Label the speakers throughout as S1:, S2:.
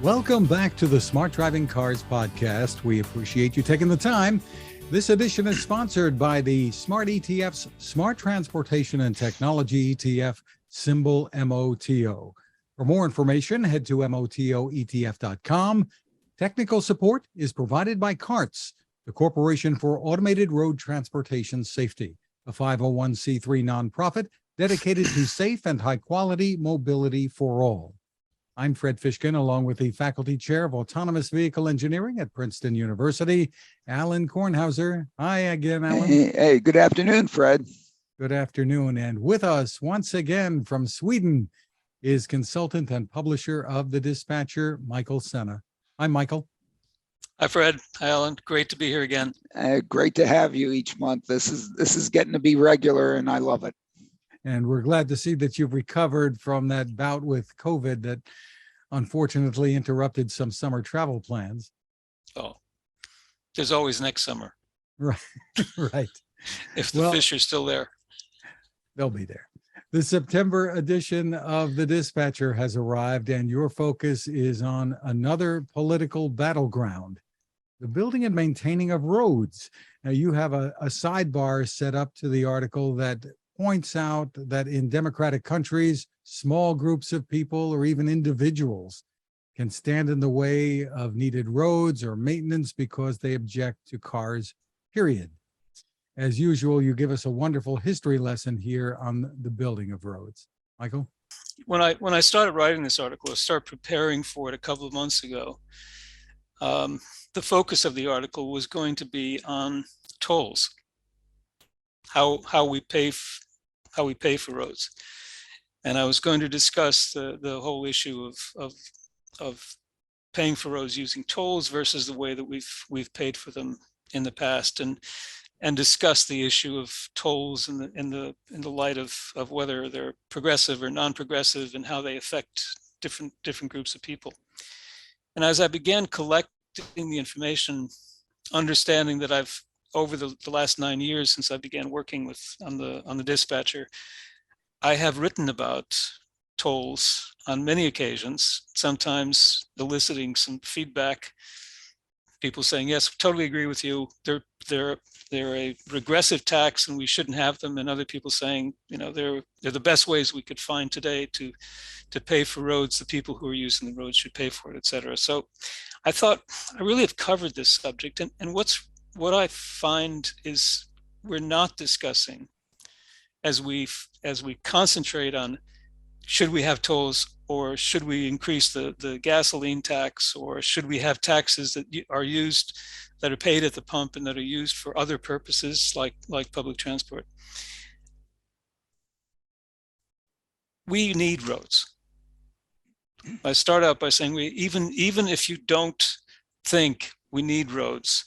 S1: Welcome back to the Smart Driving Cars podcast. We appreciate you taking the time. This edition is sponsored by the Smart ETF's Smart Transportation and Technology ETF, symbol MOTO. For more information, head to motoetf.com. Technical support is provided by CARTS, the Corporation for Automated Road Transportation Safety, a 501c3 nonprofit dedicated to safe and high-quality mobility for all. I'm Fred Fishkin, along with the Faculty Chair of Autonomous Vehicle Engineering at Princeton University, Alan Kornhauser. Hi again, Alan.
S2: Hey, good afternoon, Fred.
S1: Good afternoon. And with us once again from Sweden is consultant and publisher of The Dispatcher, Michael Senna. Hi, Michael.
S3: Hi, Fred. Hi, Alan. Great to be here again.
S2: Great to have you each month. This is getting to be regular, and I love it.
S1: And we're glad to see that you've recovered from that bout with COVID that unfortunately interrupted some summer travel plans.
S3: Oh, there's always next summer.
S1: Right, right.
S3: If the fish are still there.
S1: They'll be there. The September edition of The Dispatcher has arrived, and your focus is on another political battleground, the building and maintaining of roads. Now, you have a sidebar set up to the article that points out that in democratic countries, small groups of people or even individuals can stand in the way of needed roads or maintenance because they object to cars, period. As usual, you give us a wonderful history lesson here on the building of roads. Michael?
S3: When I started writing this article, I started preparing for it a couple of months ago. The focus of the article was going to be on tolls, how we pay for roads. And I was going to discuss the whole issue of paying for roads using tolls versus the way that we've paid for them in the past, and discuss the issue of tolls in the light of whether they're progressive or non-progressive and how they affect different groups of people. And as I began collecting the information, understanding that I've over the last 9 years since I began working on the Dispatcher, I have written about tolls on many occasions, sometimes eliciting some feedback, people saying, yes, totally agree with you, they're a regressive tax and we shouldn't have them, and other people saying, they're the best ways we could find today to pay for roads. The people who are using the roads should pay for it, et cetera. So I thought I really have covered this subject, and what I find is we're not discussing, as we concentrate on should we have tolls, or should we increase the gasoline tax, or should we have taxes that are paid at the pump and that are used for other purposes like public transport. We need roads. I start out by saying even if you don't think we need roads,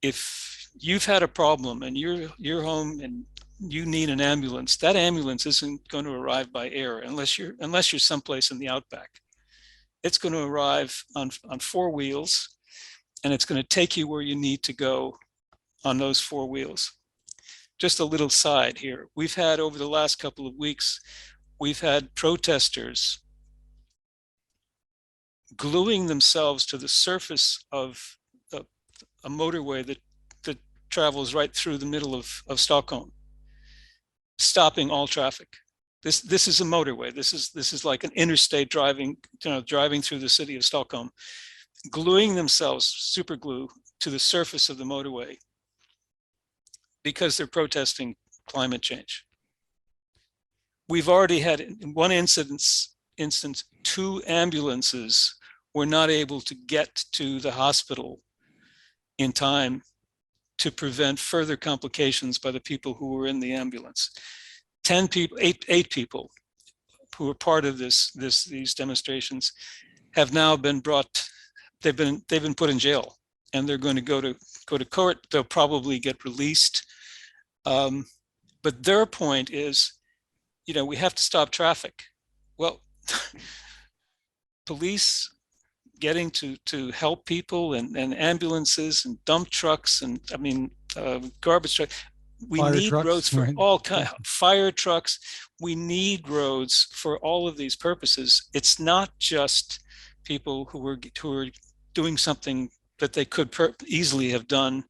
S3: if you've had a problem and you're home and you need an ambulance, that ambulance isn't going to arrive by air unless you're someplace in the outback. It's going to arrive on four wheels, and it's going to take you where you need to go on those four wheels. Just a little side here. We've had, over the last couple of weeks, we've had protesters gluing themselves to the surface of a motorway that travels right through the middle of Stockholm, stopping all traffic. This is a motorway. This is like an interstate driving through the city of Stockholm, gluing themselves, super glue, to the surface of the motorway because they're protesting climate change. We've already had, in one instance, 2 ambulances were not able to get to the hospital in time to prevent further complications by the people who were in the ambulance. 8 people who were part of these demonstrations have now been brought. They've been put in jail, and they're going to go to court. They'll probably get released. But their point is, we have to stop traffic. Well, police getting to help people, and ambulances and dump trucks and garbage trucks. We need roads for all kinds of fire trucks. We need roads for all of these purposes. It's not just people who were doing something that they could easily have done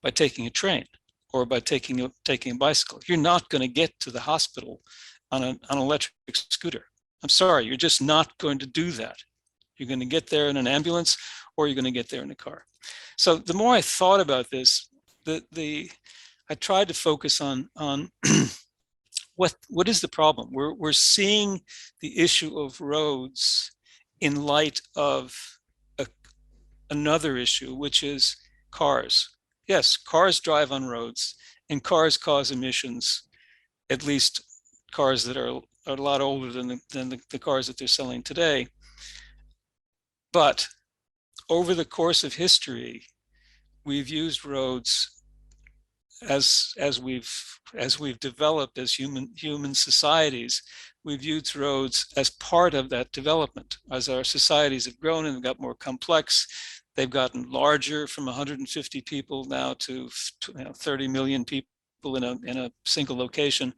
S3: by taking a train or by taking a bicycle. You're not going to get to the hospital on an electric scooter. I'm sorry, you're just not going to do that. You're going to get there in an ambulance, or you're going to get there in a car. So the more I thought about this, I tried to focus on what is the problem. We're seeing the issue of roads in light of another issue, which is cars. Yes, cars drive on roads, and cars cause emissions, at least cars that are a lot older than the cars that they're selling today. But over the course of history, we've used roads as we've developed as human societies. We've used roads as part of that development. As our societies have grown and got more complex, they've gotten larger, from 150 people now to 30 million people in a single location.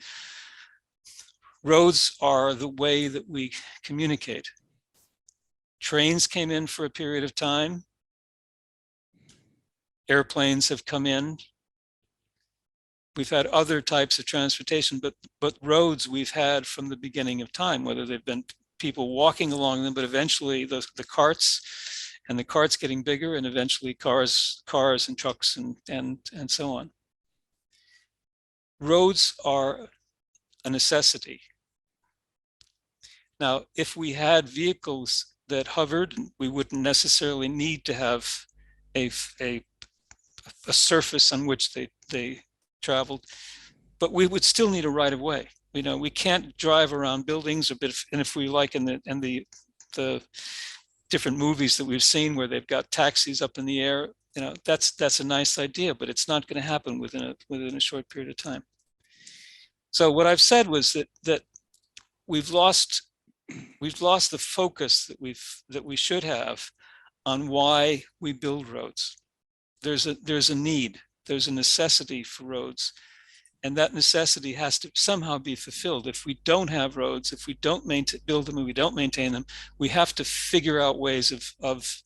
S3: Roads are the way that we communicate. Trains came in for a period of time. Airplanes have come in. We've had other types of transportation, but roads we've had from the beginning of time, whether they've been people walking along them, but eventually the carts, and the carts getting bigger, and eventually cars and trucks and so on. Roads are a necessity. Now, if we had vehicles that hovered, we wouldn't necessarily need to have a surface on which they traveled, but we would still need a right of way. We can't drive around buildings, and if we like in the different movies that we've seen where they've got taxis up in the air, that's a nice idea, but it's not going to happen within a short period of time. So what I've said was that we've lost the focus that we should have on why we build roads. There's a need, there's a necessity for roads, and that necessity has to somehow be fulfilled. If we don't have roads, if we don't build them and we don't maintain them, we have to figure out ways of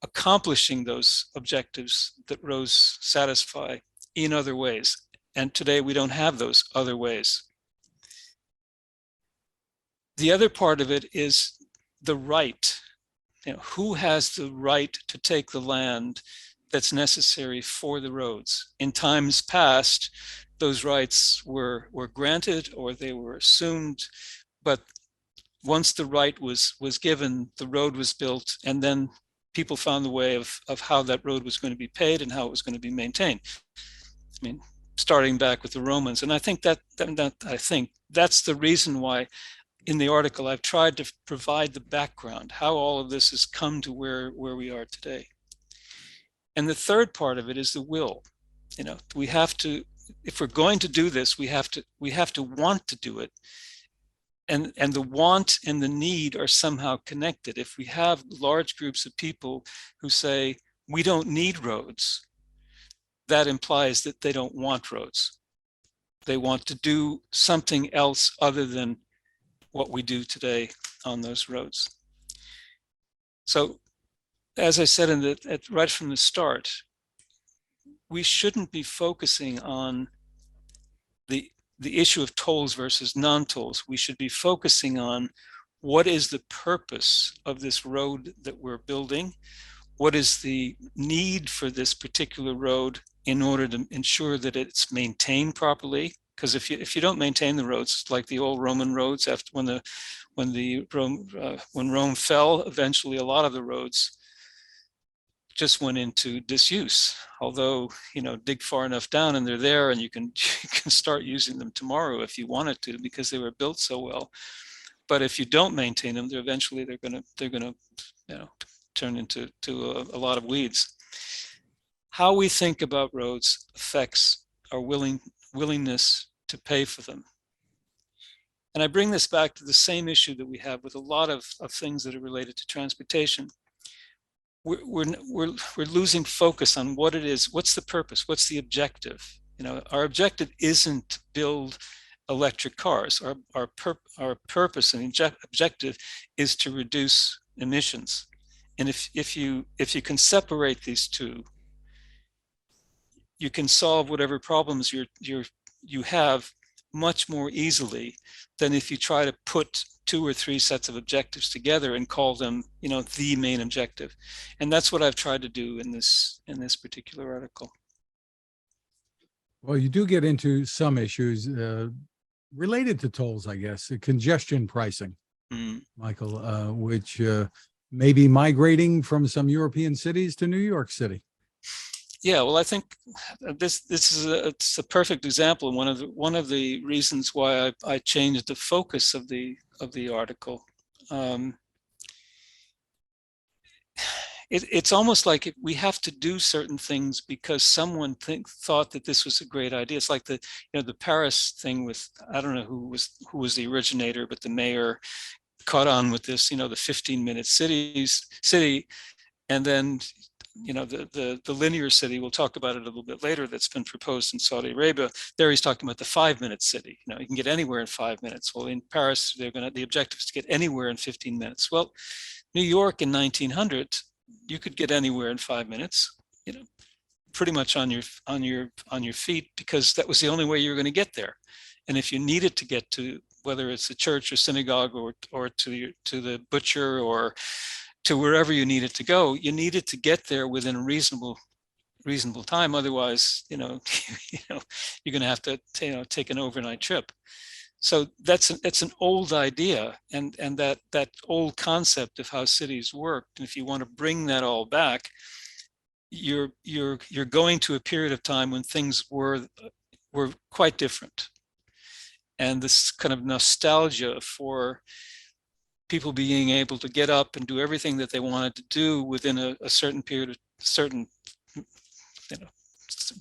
S3: accomplishing those objectives that roads satisfy in other ways. And today we don't have those other ways. The other part of it is the right. Who has the right to take the land that's necessary for the roads? In times past, those rights were granted or they were assumed, but once the right was given, the road was built, and then people found the way of how that road was going to be paid and how it was going to be maintained. I mean, starting back with the Romans. And I think that's the reason why in the article I've tried to provide the background, how all of this has come to where we are today. And the third part of it is the will. We have to, if we're going to do this, we have to want to do it. And the want and the need are somehow connected. If we have large groups of people who say, we don't need roads, that implies that they don't want roads. They want to do something else other than what we do today on those roads. So, as I said right from the start, we shouldn't be focusing on the issue of tolls versus non-tolls. We should be focusing on what is the purpose of this road that we're building? What is the need for this particular road in order to ensure that it's maintained properly? Because if you don't maintain the roads, like the old Roman roads, after when Rome fell, eventually a lot of the roads just went into disuse. Although, dig far enough down and they're there, and you can start using them tomorrow if you wanted to, because they were built so well. But if you don't maintain them, they're gonna turn into a lot of weeds. How we think about roads affects our willingness to pay for them. And I bring this back to the same issue that we have with a lot of things that are related to transportation. We're losing focus on what it is, what's the purpose, what's the objective. Our objective isn't to build electric cars. Our purpose and objective is to reduce emissions. And if you can separate these two, you can solve whatever problems you have much more easily than if you try to put two or three sets of objectives together and call them, the main objective. And that's what I've tried to do in this particular article.
S1: Well, you do get into some issues related to tolls, I guess, congestion pricing, Michael, which may be migrating from some European cities to New York City.
S3: Yeah, well, I think this is it's a perfect example, and one of the reasons why I changed the focus of the article. It's almost like we have to do certain things because someone thought that this was a great idea. It's like the Paris thing with, I don't know who was the originator, but the mayor caught on with this, the 15-minute city, and then the linear city, we'll talk about it a little bit later, that's been proposed in Saudi Arabia. There he's talking about the 5-minute city. You can get anywhere in 5 minutes. Well, in Paris, the objective is to get anywhere in 15 minutes. Well, New York in 1900, you could get anywhere in 5 minutes, pretty much on your feet, because that was the only way you were going to get there. And if you needed to get to, whether it's a church or synagogue or to the butcher or to wherever you needed to go, you needed to get there within a reasonable time. Otherwise, you're going to have to take an overnight trip. So that's an old idea, and that old concept of how cities worked. And if you want to bring that all back, you're going to a period of time when things were quite different, and this kind of nostalgia for people being able to get up and do everything that they wanted to do within a certain period, certain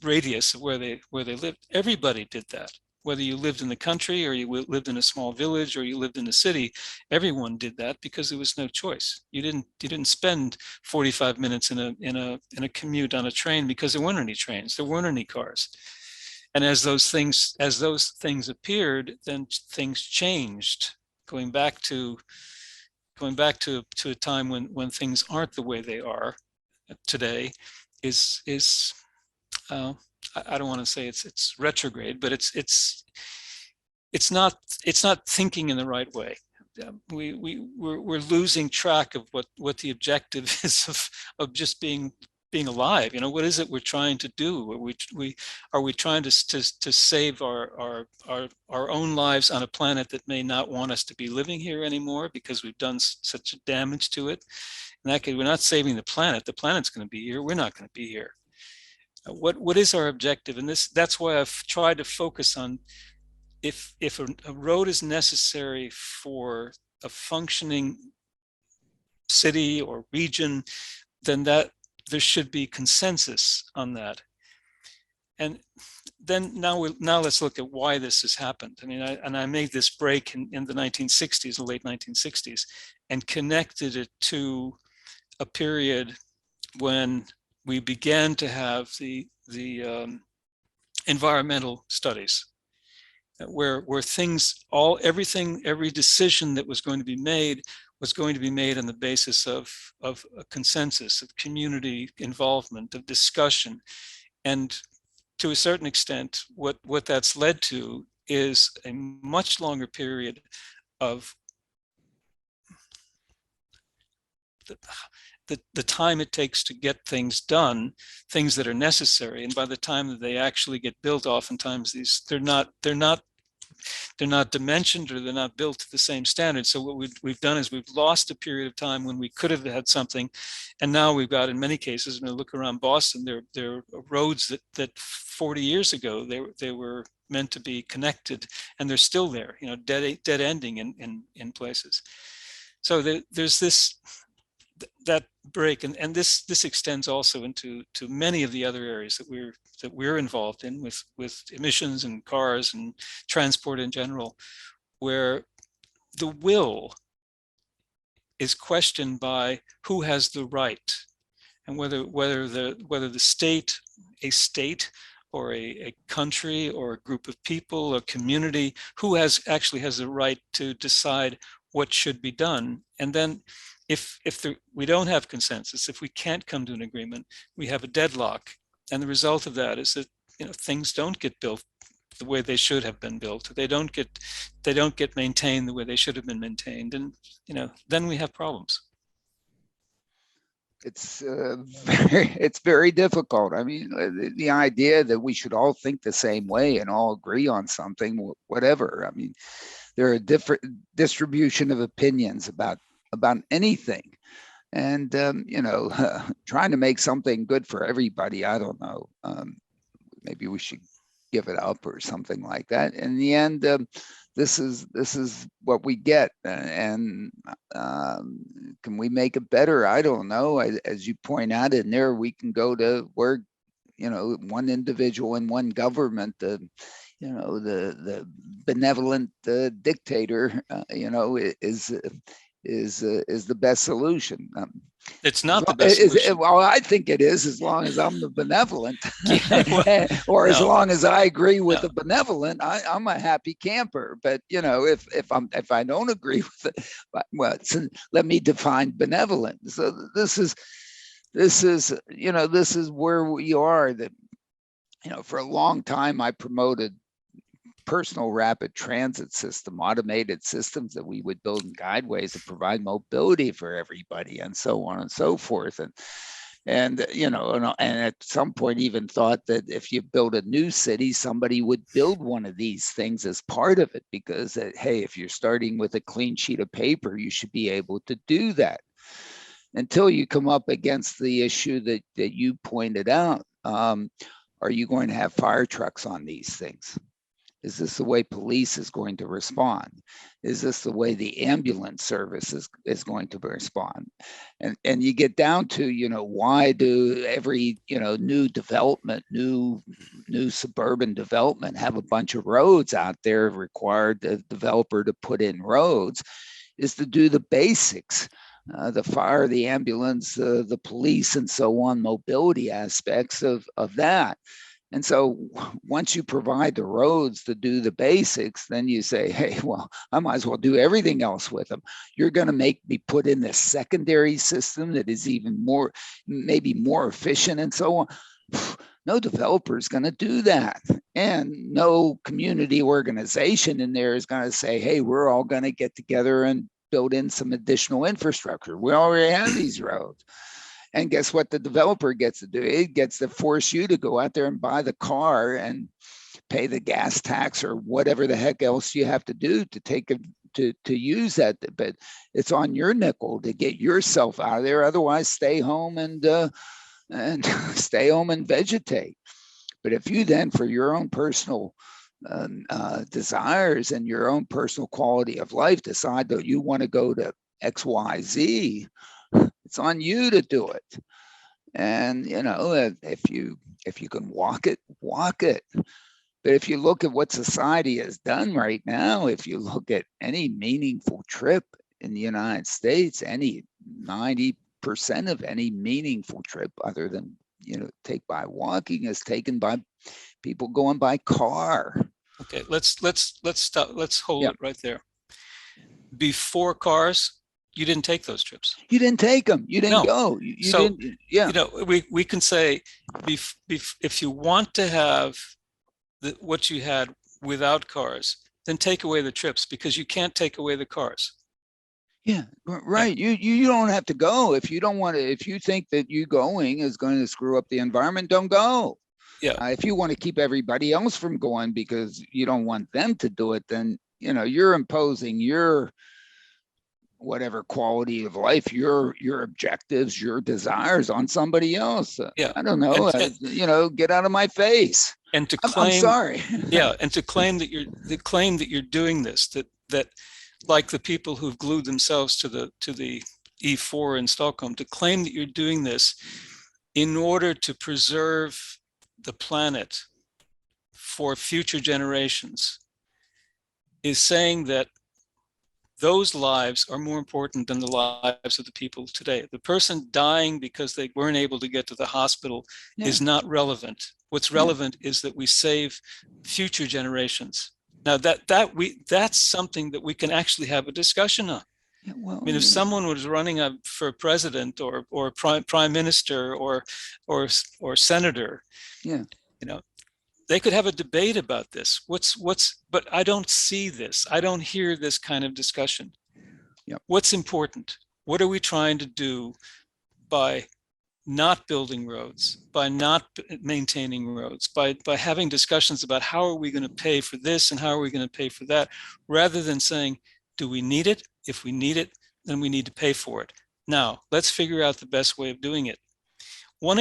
S3: radius of where they lived. Everybody did that. Whether you lived in the country or you lived in a small village or you lived in a city, everyone did that because there was no choice. You didn't spend 45 minutes in a commute on a train because there weren't any trains, there weren't any cars. And as those things appeared, then things changed. Going back to a time when things aren't the way they are today is I don't want to say it's retrograde, but it's not thinking in the right way. We're losing track of what the objective is of just being alive. What is it we're trying to do? Are we trying to save our own lives on a planet that may not want us to be living here anymore because we've done such damage to it? In that case, we're not saving the planet. The planet's going to be here. We're not going to be here. What is our objective? And that's why I've tried to focus on if a road is necessary for a functioning city or region, then that there should be consensus on that. And then now let's look at why this has happened. I mean, I made this break in the 1960s, the late 1960s, and connected it to a period when we began to have the environmental studies, where every decision that was going to be made on the basis of a consensus, of community involvement, of discussion. And to a certain extent, what that's led to is a much longer period of the time it takes to get things done, things that are necessary. And by the time that they actually get built, oftentimes they're not dimensioned, or they're not built to the same standard. So what we've done is we've lost a period of time when we could have had something, and now we've got, in many cases, when I look around Boston, there are roads that 40 years ago they were meant to be connected, and they're still there, dead ending in places. So there's that break, and this extends also into many of the other areas that we're involved in with emissions and cars and transport in general, where the will is questioned by who has the right, and whether the state a country or a group of people or community who actually has the right to decide what should be done. And then if we don't have consensus, if we can't come to an agreement, we have a deadlock. And the result of that is that things don't get built the way they should have been built. They don't get maintained the way they should have been maintained. And then we have problems.
S2: It's very difficult. I mean, the idea that we should all think the same way and all agree on something, whatever. I mean, there are different distribution of opinions about anything, and trying to make something good for everybody. I don't know. Maybe we should give it up or something like that. In the end, this is what we get, and can we make it better? I don't know. As you point out in there, we can go to where one individual and one government, the benevolent dictator, is the best solution.
S3: It's not the best solution.
S2: Well, I think it is, as long as I'm the benevolent, or as
S3: no.
S2: long as I agree with the benevolent, I'm a happy camper. But if I don't agree with it, well, let me define benevolent. So this is where we are. That for a long time I promoted personal rapid transit system, automated systems that we would build in guideways to provide mobility for everybody, and so on and so forth. And at some point even thought that if you build a new city, somebody would build one of these things as part of it, because hey, if you're starting with a clean sheet of paper, you should be able to do that. Until you come up against the issue that you pointed out. Are you going to have fire trucks on these things? Is this the way police is going to respond? Is this the way the ambulance service is going to respond? And you get down to, why do every, new development, new suburban development have a bunch of roads out there, required the developer to put in roads, is to do the basics. The fire, the ambulance, the police, and so on, mobility aspects of that. And so once you provide the roads to do the basics, then you say, hey, well, I might as well do everything else with them. You're going to make me put in this secondary system that is even more, maybe more efficient and so on. No developer is going to do that. And no community organization in there is going to say, hey, we're all going to get together and build in some additional infrastructure. We already have these roads. And guess what the developer gets to do? It gets to force you to go out there and buy the car and pay the gas tax or whatever the heck else you have to do to take it to use that. But it's on your nickel to get yourself out of there. Otherwise, stay home and stay home and vegetate. But if you then, for your own personal desires and your own personal quality of life, decide that you want to go to XYZ, it's on you to do it. And if you can walk it, walk it. But if you look at what society has done right now, if you look at any meaningful trip in the United States, any 90% of any meaningful trip other than take by walking is taken by people going by car.
S3: Okay, let's stop. Let's hold it right there. Before cars, you didn't take those trips.
S2: You didn't take them. You didn't go. You didn't, yeah.
S3: We can say, if you want to have what you had without cars, then take away the trips, because you can't take away the cars.
S2: Yeah, right. You don't have to go if you don't want to. If you think that you going is going to screw up the environment, don't go.
S3: Yeah.
S2: If you want to keep everybody else from going because you don't want them to do it, then you're imposing your whatever quality of life, your objectives, your desires on somebody else.
S3: Yeah.
S2: I don't know. Get out of my face.
S3: And to claim,
S2: I'm sorry.
S3: Yeah, and to claim that you're doing this, that like the people who've glued themselves to the E4 in Stockholm, to claim that you're doing this in order to preserve the planet for future generations is saying that those lives are more important than the lives of the people today. The person dying because they weren't able to get to the hospital is not relevant. What's relevant is that we save future generations. Now that's something that we can actually have a discussion on.
S2: Yeah, well,
S3: I mean, if someone was running for president or prime minister or senator,
S2: yeah,
S3: you know, they could have a debate about this. But I don't see this. I don't hear this kind of discussion.
S2: Yep.
S3: What's important? What are we trying to do by not building roads, by not maintaining roads, by having discussions about how are we going to pay for this and how are we going to pay for that, rather than saying, do we need it? If we need it, then we need to pay for it. Now, let's figure out the best way of doing it. One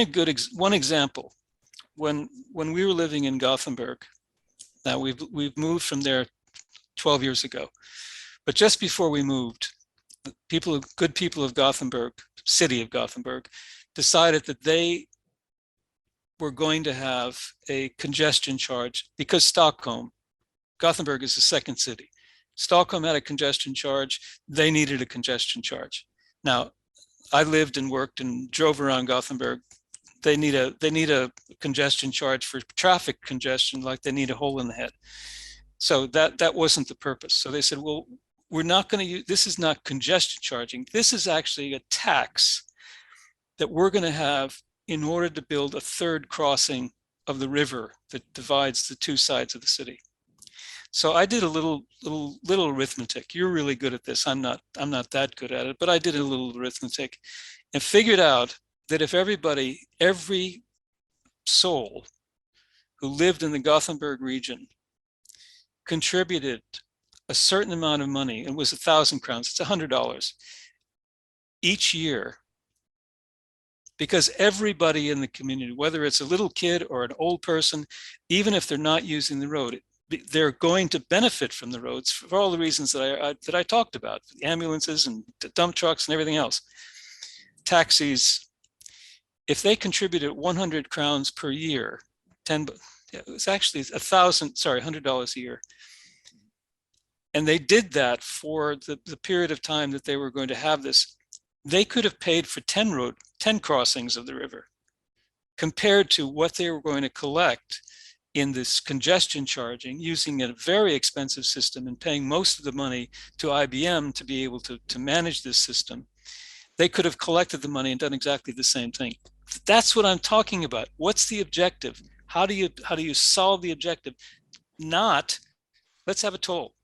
S3: example, when we were living in Gothenburg, now we've moved from there 12 years ago, but just before we moved, good people of Gothenburg, city of Gothenburg, decided that they were going to have a congestion charge because Gothenburg is the second city. Stockholm had a congestion charge. They needed a congestion charge. Now, I lived and worked and drove around Gothenburg. They need a congestion charge for traffic congestion, like they need a hole in the head. So that wasn't the purpose. So they said, well, we're not going to use, this is not congestion charging. This is actually a tax that we're going to have in order to build a third crossing of the river that divides the two sides of the city. So I did a little arithmetic. You're really good at this. I'm not that good at it, but I did a little arithmetic and figured out that if every soul who lived in the Gothenburg region contributed a certain amount of money, it was 1,000 crowns, it's $100 each year, because everybody in the community, whether it's a little kid or an old person, even if they're not using the road, they're going to benefit from the roads for all the reasons that I talked about, the ambulances and the dump trucks and everything else. Taxis, if they contributed 100 crowns per year, it was actually $100 a year. And they did that for the period of time that they were going to have this. They could have paid for 10 crossings of the river compared to what they were going to collect in this congestion charging, using a very expensive system and paying most of the money to IBM to be able to manage this system. They could have collected the money and done exactly the same thing. That's what I'm talking about. What's the objective? How do you solve the objective? Not, let's have a toll.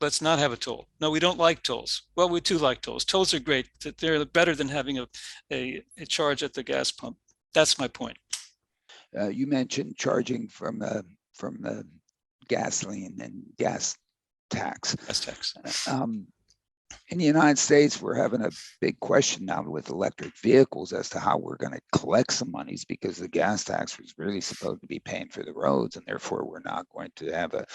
S3: Let's not have a toll. No, we don't like tolls. Well, we do like tolls. Tolls are great. They're better than having a charge at the gas pump. That's my point.
S2: You mentioned charging from the gasoline and gas tax.
S3: Gas tax.
S2: In the United States, we're having a big question now with electric vehicles as to how we're going to collect some monies, because the gas tax was really supposed to be paying for the roads, and therefore we're not going to have a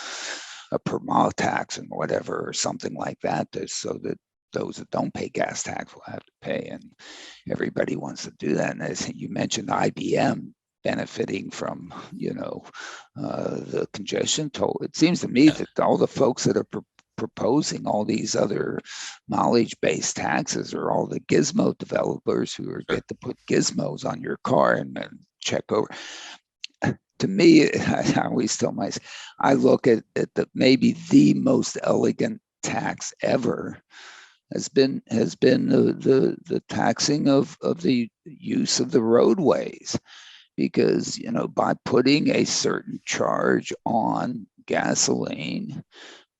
S2: per mile tax and whatever, or something like that, so that those that don't pay gas tax will have to pay. And everybody wants to do that. And as you mentioned, IBM benefiting from, the congestion toll. It seems to me that all the folks that are proposing all these other mileage-based taxes are all the gizmo developers who get to put gizmos on your car and check over. To me, I always tell myself, I look at maybe the most elegant tax ever has been the taxing of the use of the roadways, because by putting a certain charge on gasoline,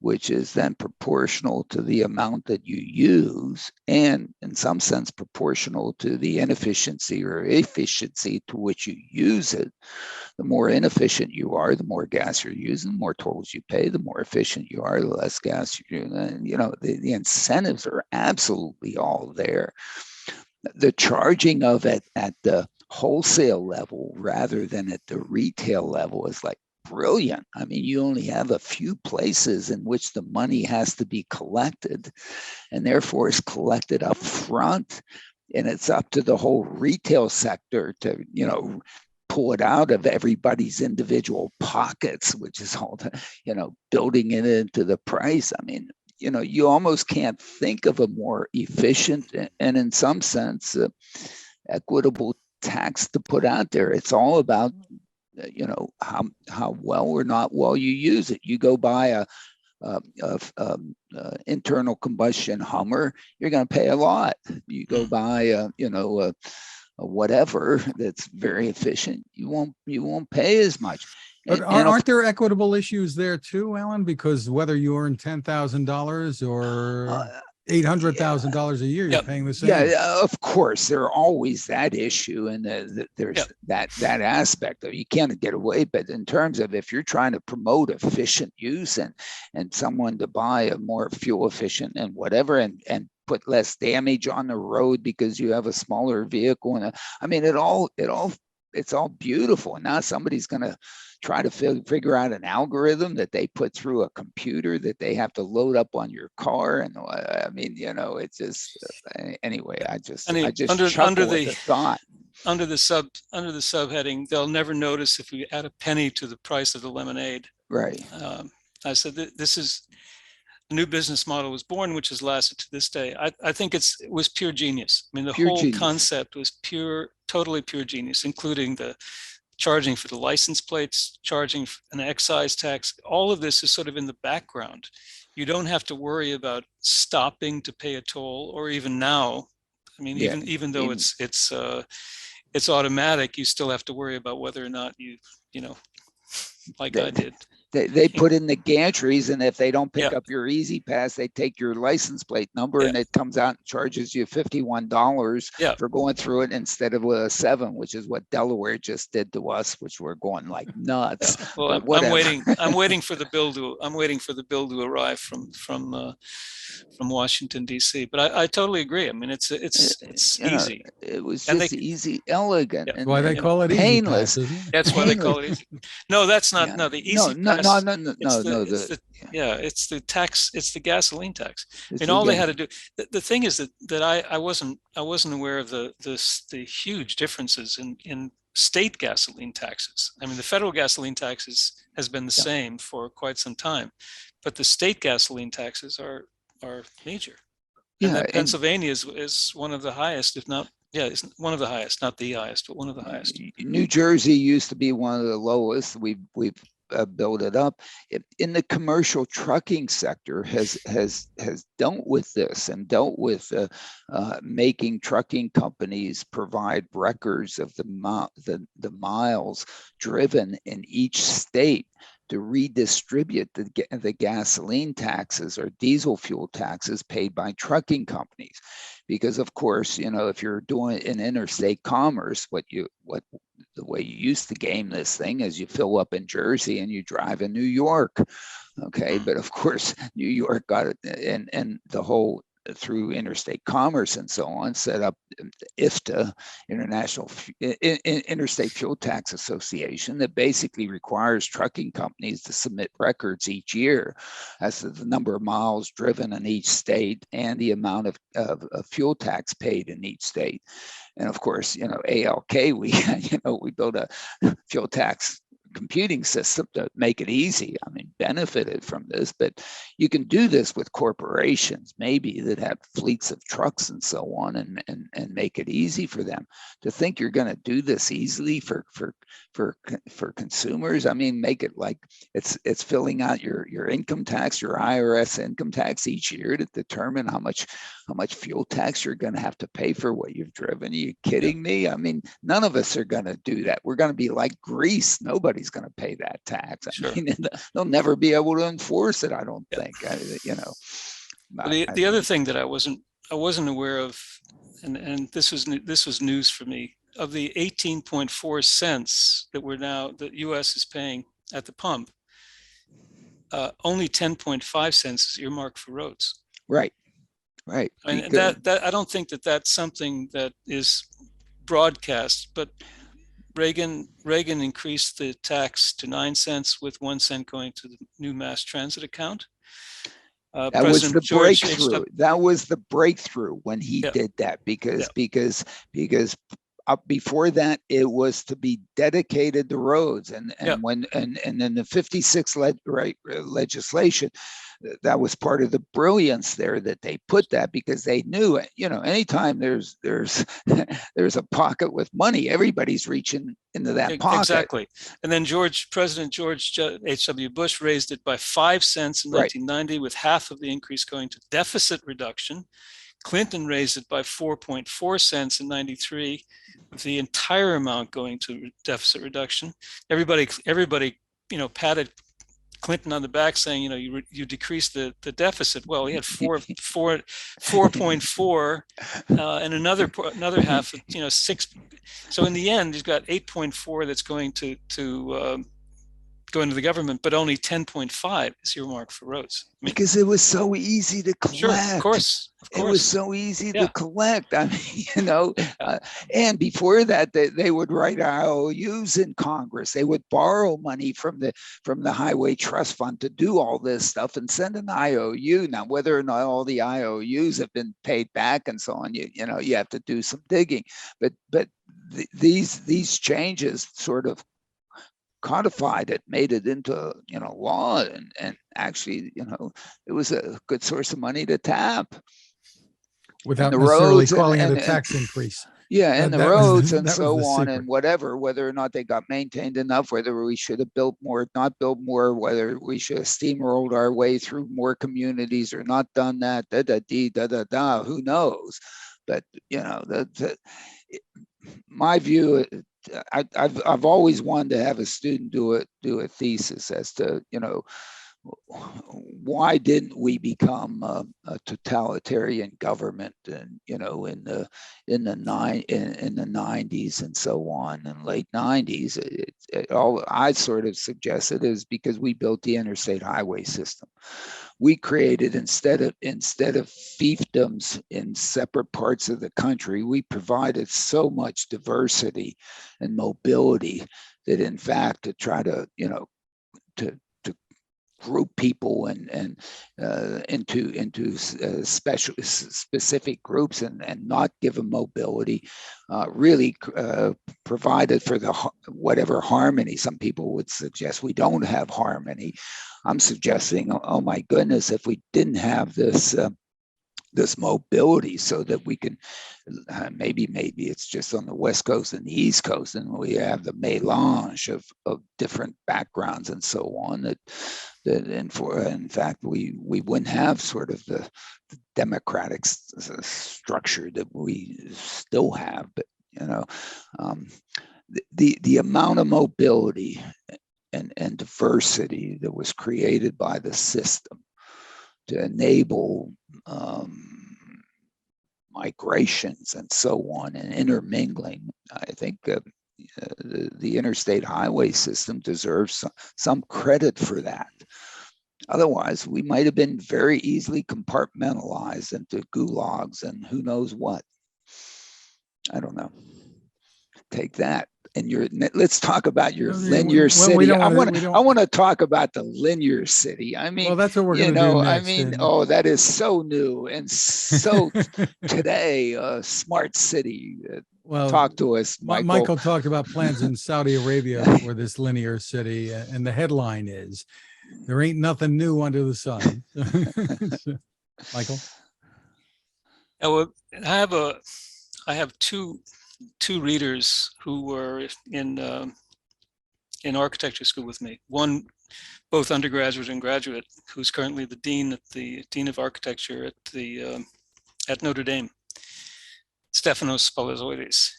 S2: which is then proportional to the amount that you use, and in some sense proportional to the inefficiency or efficiency to which you use it. The more inefficient you are, the more gas you're using, the more tolls you pay. The more efficient you are, the less gas you're using. And, the incentives are absolutely all there. The charging of it at the wholesale level rather than at the retail level is like brilliant. I mean, you only have a few places in which the money has to be collected, and therefore is collected up front, and it's up to the whole retail sector to pull it out of everybody's individual pockets, which is all building it into the price. I mean, you almost can't think of a more efficient and in some sense equitable tax to put out there. It's all about how well or not well you use it. You go buy a internal combustion Hummer, you're going to pay a lot. You go buy a whatever that's very efficient, you won't pay as much.
S1: But aren't there equitable issues there too, Alan? Because whether you earn $10,000 or $800,000 a year, you're paying the same.
S2: Yeah, of course, there are always that issue, and there's that aspect of you can't get away. But in terms of if you're trying to promote efficient use and someone to buy a more fuel efficient and whatever, and put less damage on the road because you have a smaller vehicle, and I mean, it's all beautiful. And now somebody's going to try to figure out an algorithm that they put through a computer that they have to load up on your car. And I mean, it's just anyway. I just
S3: under
S2: the thought.
S3: Under the subheading, they'll never notice if we add a penny to the price of the lemonade.
S2: Right.
S3: I said this is a new business model was born, which has lasted to this day. I think it was pure genius. I mean, the whole concept was totally pure genius, including the charging for the license plates, charging an excise tax. All of this is sort of in the background. You don't have to worry about stopping to pay a toll, or even now. I mean, even though it's automatic, you still have to worry about whether or not I did.
S2: They put in the gantries, and if they don't pick up your Easy Pass, they take your license plate number, and it comes out and charges you $51 for going through it instead of a $7, which is what Delaware just did to us, which we're going like nuts.
S3: Yeah. Well, I'm waiting for the bill to arrive from Washington D.C. But I totally agree. I mean, it's easy.
S2: It was just easy, elegant.
S1: That's why they call it
S2: painless.
S1: Easy Pass,
S3: That's why they call it easy. No, that's not. No, the Easy Pass. It's the tax. It's the gasoline tax. And all they had to do. The thing is that I wasn't aware of the huge differences in state gasoline taxes. I mean, the federal gasoline taxes has been the same for quite some time, but the state gasoline taxes are major. And Pennsylvania is one of the highest, if not. Yeah, it's one of the highest, not the highest, but one of the highest.
S2: New Jersey used to be one of the lowest. We've built it up. In the commercial trucking sector has dealt with this and dealt with making trucking companies provide records of the miles driven in each state to redistribute the gasoline taxes or diesel fuel taxes paid by trucking companies. Because of course, if you're doing in interstate commerce, the way you used to game this thing is you fill up in Jersey and you drive in New York. Okay. But of course, New York got it and the whole through interstate commerce and so on, set up IFTA, Interstate Fuel Tax Association, that basically requires trucking companies to submit records each year as to the number of miles driven in each state and the amount of fuel tax paid in each state. And of course, ALK, we built a fuel tax computing system to make it easy. I mean, benefited from this, but you can do this with corporations, maybe that have fleets of trucks and so on, and make it easy for them. To think you're going to do this easily for consumers, I mean, make it like it's filling out your income tax, your IRS income tax each year to determine how much fuel tax you're going to have to pay for what you've driven. Are you kidding me? I mean, none of us are going to do that. We're going to be like Greece. Nobody's going to pay that tax. I mean, they'll never be able to enforce it, I don't think.
S3: The other thing that I wasn't aware of, and this was news for me, of the 18.4 cents that the U.S. is paying at the pump, only 10.5 cents is earmarked for roads.
S2: Right. Right.
S3: And that I don't think that's something that is broadcast, but Reagan increased the tax to 9 cents with 1 cent going to the new mass transit account.
S2: That was the breakthrough. That was the breakthrough when he did that, because before that it was to be dedicated to roads, and then the 56 legislation that was part of the brilliance there, that they put that, because they knew it. Anytime there's there's a pocket with money, everybody's reaching into that pocket.
S3: Exactly. And then President George H.W. Bush raised it by 5 cents in 1990, with half of the increase going to deficit reduction. Clinton raised it by 4.4 cents in 93, with the entire amount going to deficit reduction. Everybody, patted Clinton on the back, saying, you decreased the deficit. Well, he had 4.4 and another half, 6. So in the end, he's got 8.4 that's going to the government, but only 10.5 is earmarked for roads.
S2: Because it was so easy to collect.
S3: Sure, of course.
S2: It was so easy to collect. I mean, and before that, they would write IOUs in Congress. They would borrow money from the Highway Trust Fund to do all this stuff and send an IOU. Now, whether or not all the IOUs have been paid back and so on, you have to do some digging. But these changes sort of codified it, made it into law, and actually it was a good source of money to tap
S1: without necessarily calling it a tax increase.
S2: Yeah, and the roads and so on, and whatever, whether or not they got maintained enough, whether we should have built more, not built more, whether we should have steamrolled our way through more communities or not done that, who knows? But my view, I've always wanted to have a student do a thesis as to why didn't we become a totalitarian government, and in the 90s and so on, and late 90s. I sort of suggested is because we built the interstate highway system. We created, instead of fiefdoms in separate parts of the country, we provided so much diversity and mobility that, in fact, to try to group people and into specific groups and not give them mobility, really provided for whatever harmony. Some people would suggest we don't have harmony. I'm suggesting, oh my goodness, if we didn't have this mobility, so that we can maybe it's just on the West Coast and the East Coast, and we have the melange of different backgrounds and so on, that in fact we wouldn't have sort of the democratic structure that we still have. But the amount of mobility and diversity that was created by the system to enable migrations and so on, and intermingling, I think the interstate highway system deserves some credit for that. Otherwise, we might have been very easily compartmentalized into gulags and who knows what. I don't know. Take that. And let's talk about your linear city. I want to talk about the linear city. I mean,
S1: well, that's what we're going to do next.
S2: I mean, that is so new and so today, smart city. Well, talk to us, Michael.
S1: Michael talked about plans in Saudi Arabia for this linear city, and the headline is, "There ain't nothing new under the sun." Michael?
S3: Well, I have two readers who were in architecture school with me. One, both undergraduate and graduate, who's currently the dean of architecture at Notre Dame, Stefanos Palazoidis,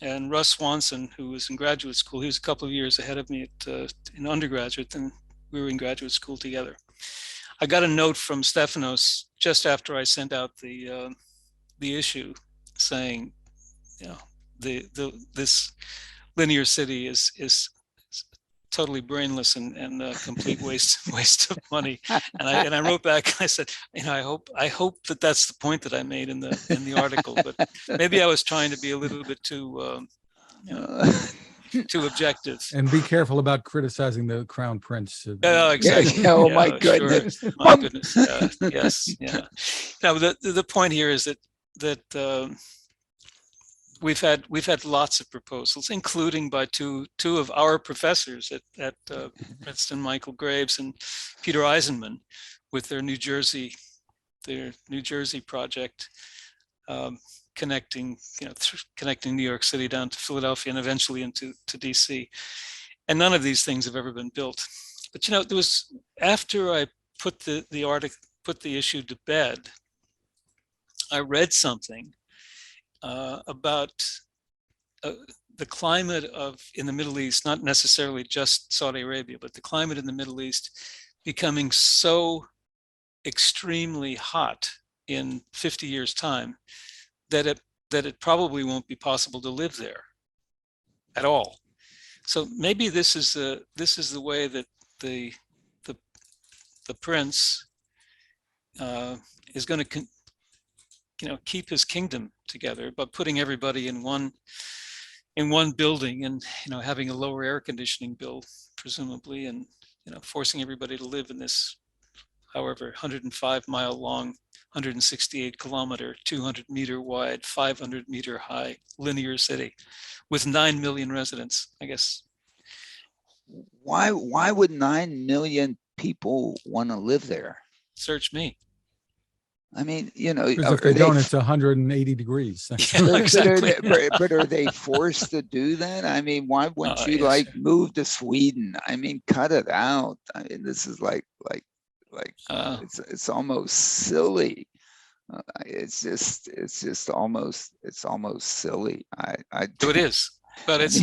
S3: and Russ Swanson, who was in graduate school. He was a couple of years ahead of me in undergraduate, and we were in graduate school together. I got a note from Stefanos just after I sent out the issue, saying, this linear city is totally brainless and a complete waste of money. And I wrote back and I said, I hope that that's the point that I made in the article, but maybe I was trying to be a little bit too objective.
S1: And be careful about criticizing the Crown Prince.
S3: Exactly.
S2: My goodness.
S3: Sure. My goodness. Yes. Yeah. Now the point here is that we've had lots of proposals, including by two of our professors at Princeton, Michael Graves and Peter Eisenman, with their New Jersey project, connecting New York City down to Philadelphia and eventually into DC. And none of these things have ever been built. But there was, after I put the issue to bed, I read something about the climate in the Middle East, not necessarily just Saudi Arabia, but the climate in the Middle East becoming so extremely hot in 50 years' time that it probably won't be possible to live there at all. So maybe this is the way that the prince is going to keep his kingdom together, but putting everybody in one building, and having a lower air conditioning bill presumably, and forcing everybody to live in this, however, 105-mile long, 168 kilometer, 200-meter wide, 500-meter high linear city with 9 million residents, I guess.
S2: Why would 9 million people want to live there?
S3: Search me.
S2: I mean,
S1: because if they don't, it's 180 degrees.
S3: Yeah, exactly.
S2: But are they forced to do that? I mean, why wouldn't you move to Sweden? I mean, cut it out. I mean, this is like it's almost silly. It's almost silly.
S3: So it is, but it's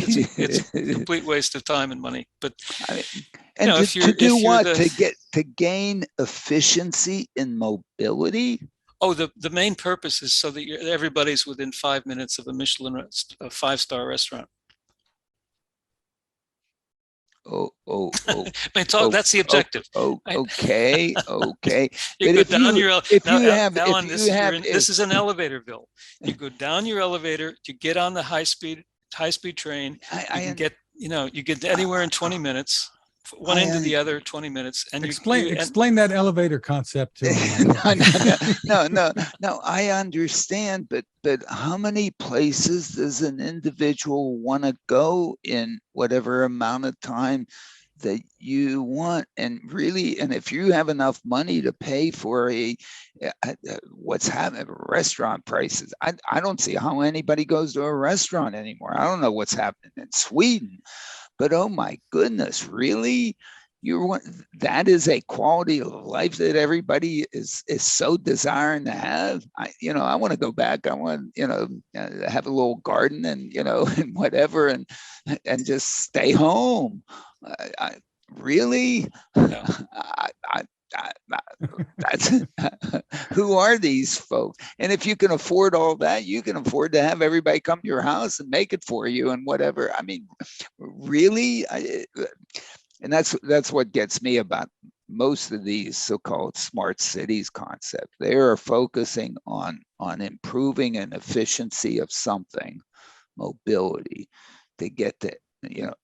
S3: a complete waste of time and money. But
S2: I mean, and to gain efficiency in mobility.
S3: Oh, the main purpose is so that everybody's within 5 minutes of a Michelin, a 5-star restaurant.
S2: Oh.
S3: That's the objective.
S2: Okay.
S3: You go down your this is an elevator bill. You go down your elevator, you get on the high speed train. You get anywhere in 20 minutes, one end to the other, 20 minutes. And
S1: explain that elevator concept to me.
S2: No, I understand, but how many places does an individual want to go in whatever amount of time that you want? And if you have enough money to pay for what's happening, restaurant prices, I don't see how anybody goes to a restaurant anymore. I don't know what's happening in Sweden, but oh my goodness, really? That is a quality of life that everybody is so desiring to have. I want to go back. I want have a little garden and and whatever, and just stay home. Really?
S3: No.
S2: That's who are these folks? And if you can afford all that, you can afford to have everybody come to your house and make it for you and whatever. I mean, really? And that's what gets me about most of these so-called smart cities concept. They are focusing on improving an efficiency of something, mobility, to get to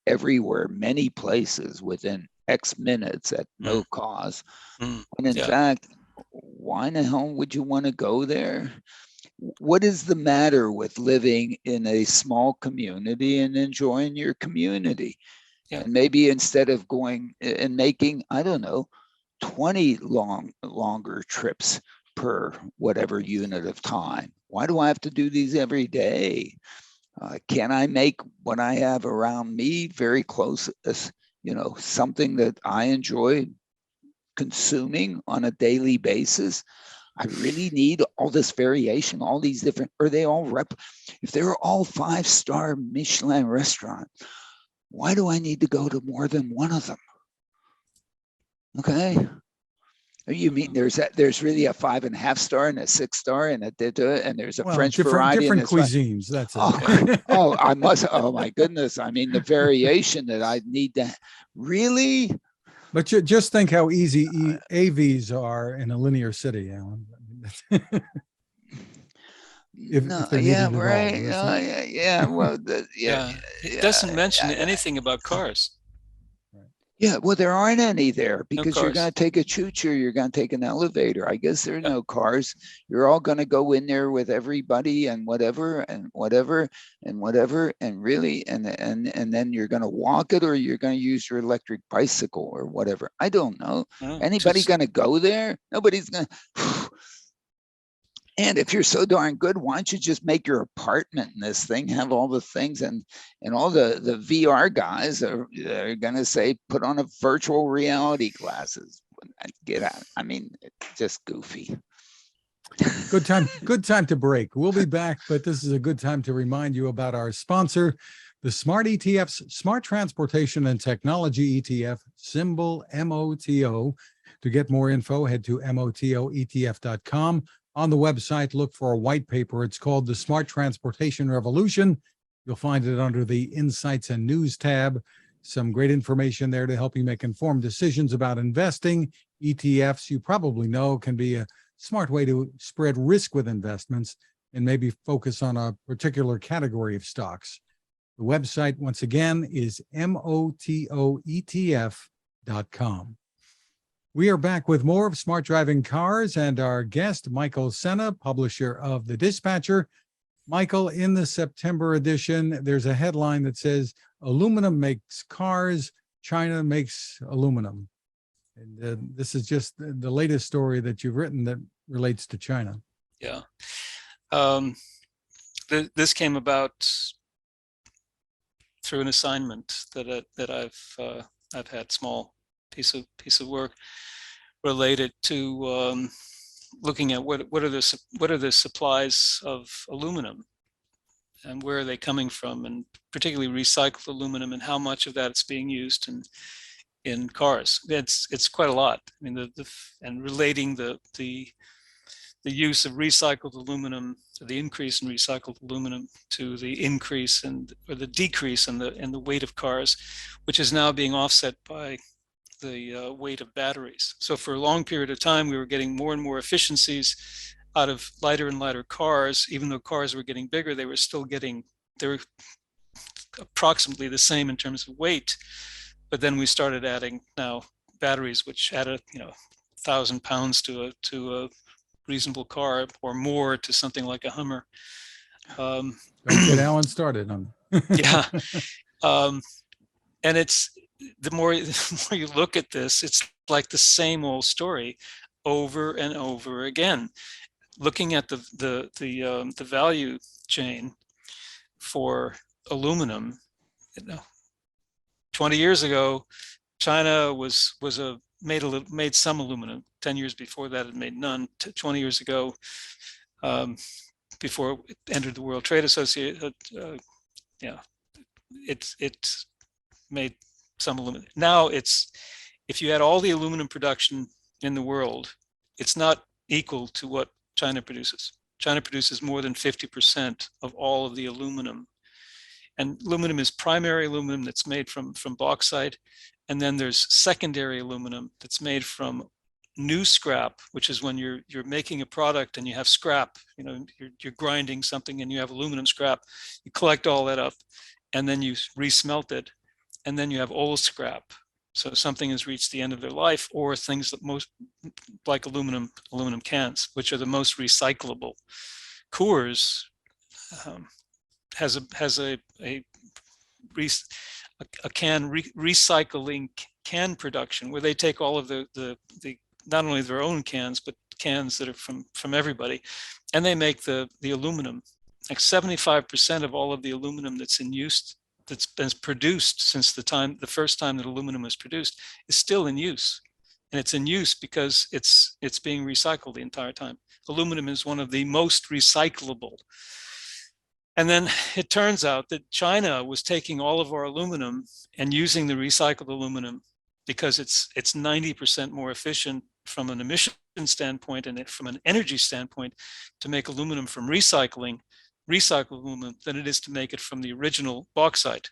S2: everywhere, many places within X minutes at no cost. And in fact, why in the hell would you want to go there? What is the matter with living in a small community and enjoying your community? Yeah. And maybe instead of going and making, 20 longer trips per whatever unit of time, why do I have to do these every day? Can I make what I have around me very close, something that I enjoy consuming on a daily basis? I really need all this variation, all these different, are they all if they're all 5-star Michelin restaurant, why do I need to go to more than one of them? Okay. You mean there's really a 5.5-star and a 6-star and there's a French variety,
S1: different cuisines. That's
S2: it. I must. Oh my goodness! I mean, the variation that I need to really.
S1: But just think how easy AVs are in a linear city, Alan.
S2: Well,
S3: it doesn't mention anything about cars.
S2: Yeah, well, there aren't any there
S3: No
S2: because you're going
S3: cars.
S2: to take a choo-choo, you're going to take an elevator. I guess there are
S3: Yeah.
S2: no cars. You're all going to go in there with everybody and whatever and whatever and whatever and really and then you're going to walk it or you're going to use your electric bicycle or whatever. I don't know.
S3: No,
S2: Anybody
S3: just
S2: going to go there? Nobody's going to. And if you're so darn good, why don't you just make your apartment in this thing, have all the things and all the VR guys are gonna say, put on a virtual reality glasses. Get out. I mean, it's just goofy.
S1: Good time to break. We'll be back, but this is a good time to remind you about our sponsor, the Smart ETF's Smart Transportation and Technology ETF, symbol MOTO. To get more info, head to motoetf.com. On the website, look for a white paper. It's called The Smart Transportation Revolution. You'll find it under the Insights and News tab. Some great information there to help you make informed decisions about investing. ETFs, you probably know, can be a smart way to spread risk with investments and maybe focus on a particular category of stocks. The website, once again, is motoetf.com. We are back with more of Smart Driving Cars and our guest, Michael Sena, publisher of The Dispatcher. Michael, in the September edition, there's a headline that says, aluminum makes cars, China makes aluminum. And this is just the latest story that you've written that relates to China.
S3: Yeah. This came about through an assignment that I've had, small piece of work related to looking at what are the supplies of aluminum and where are they coming from, and particularly recycled aluminum and how much of that is being used in cars. It's quite a lot. I mean, and relating the use of recycled aluminum, the increase in recycled aluminum, to the increase or the decrease in the weight of cars, which is now being offset by the weight of batteries. So for a long period of time, we were getting more and more efficiencies out of lighter and lighter cars. Even though cars were getting bigger, they were approximately the same in terms of weight. But then we started adding now batteries, which added 1,000 pounds to a reasonable car, or more to something like a Hummer.
S1: Don't get Alan started on.
S3: Yeah. And it's the more you look at this, it's like the same old story over and over again. Looking at the value chain for aluminum, 20 years ago, China made some aluminum. 10 years before that, it made none. 20 years ago, before it entered the World Trade Association, it made some aluminum. Now if you had all the aluminum production in the world, it's not equal to what China produces. China produces more than 50% of all of the aluminum. And aluminum is primary aluminum that's made from bauxite. And then there's secondary aluminum that's made from new scrap, which is when you're making a product and you have scrap, you're grinding something and you have aluminum scrap. You collect all that up and then you resmelt it. And then you have old scrap. So something has reached the end of their life, or things that most like aluminum cans, which are the most recyclable. Coors has a recycling can production where they take all of the not only their own cans, but cans that are from everybody, and they make the aluminum. Like 75% of all of the aluminum that's in use, that's been produced since the first time that aluminum was produced, is still in use. And it's in use because it's being recycled the entire time. Aluminum is one of the most recyclable. And then it turns out that China was taking all of our aluminum and using the recycled aluminum because it's 90% more efficient from an emission standpoint and from an energy standpoint to make aluminum from recycled aluminum than it is to make it from the original bauxite.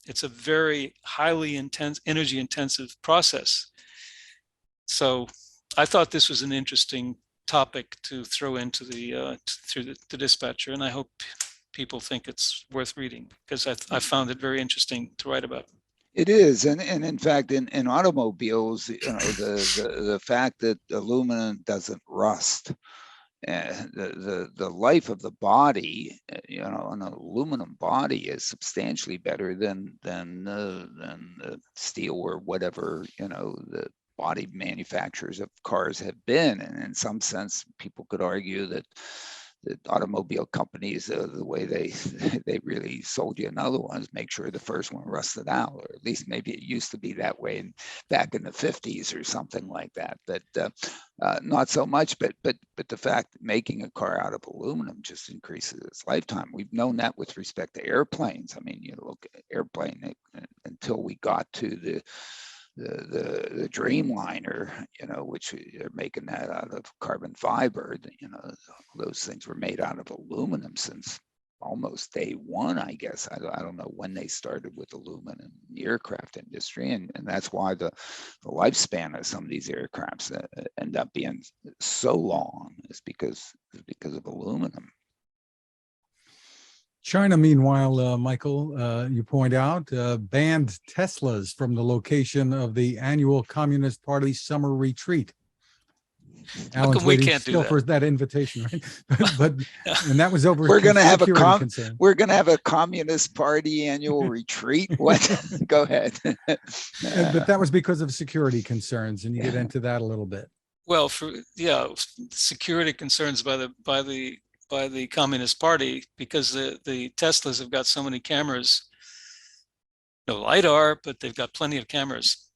S3: It's a very highly energy intensive process. So I thought this was an interesting topic to throw into through the Dispatcher, and I hope people think it's worth reading because I found it very interesting to write about.
S2: It is, and in fact, in automobiles, you know, the fact that aluminum doesn't rust, the life of the body, you know, an aluminum body is substantially better than the steel or whatever, you know, the body manufacturers of cars have been. And in some sense, people could argue that the automobile companies, the way they really sold you another one is make sure the first one rusted out, or at least maybe it used to be that way back in the 50s or something like that. But not so much. But the fact that making a car out of aluminum just increases its lifetime. We've known that with respect to airplanes. I mean, you look at airplane until we got to the Dreamliner, you know, which are making that out of carbon fiber. You know, those things were made out of aluminum since almost day one, I guess. I don't know when they started with aluminum in the aircraft industry, and that's why the lifespan of some of these aircrafts end up being so long, is because of aluminum.
S1: China, meanwhile, Michael, you point out, banned Teslas from the location of the annual Communist Party summer retreat. Alan's
S3: we
S1: waiting
S3: can't do
S1: still
S3: that?
S1: for that invitation, right? but and that was over.
S2: We're going to have a
S1: concern.
S2: We're going to have a Communist Party annual retreat. What? Go ahead.
S1: But that was because of security concerns, and you get into that a little bit.
S3: Well, security concerns by the Communist Party, because the Teslas have got so many cameras, no LiDAR, but they've got plenty of cameras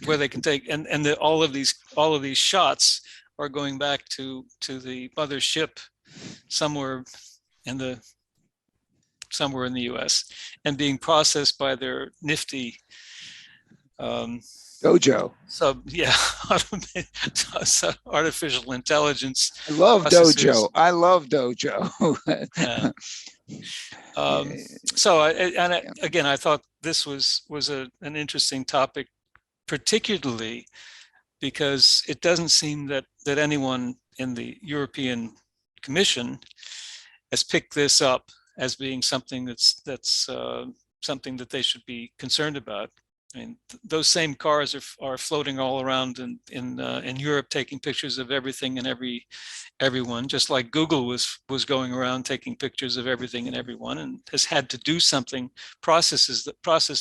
S3: where they can take, and all of these shots are going back to the mothership somewhere in the US and being processed by their nifty
S2: Dojo.
S3: Artificial intelligence.
S2: I love
S3: processors.
S2: Dojo. I love Dojo.
S3: Yeah. Again, I thought this was an interesting topic, particularly because it doesn't seem that anyone in the European Commission has picked this up as being something that's something that they should be concerned about. I mean, those same cars are floating all around in Europe, taking pictures of everything and everyone, just like Google was going around taking pictures of everything and everyone, and has had to do something, process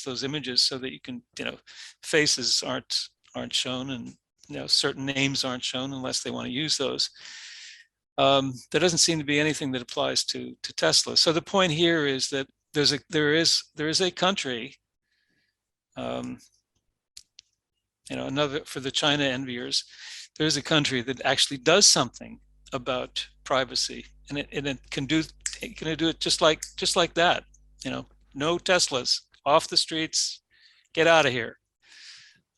S3: those images so that you can, you know, faces aren't shown, and, you know, certain names aren't shown unless they want to use those. There doesn't seem to be anything that applies to Tesla. So the point here is that there is a country. You know, another for the China enviers, there's a country that actually does something about privacy, and it can do it just like that. You know, no Teslas off the streets, get out of here.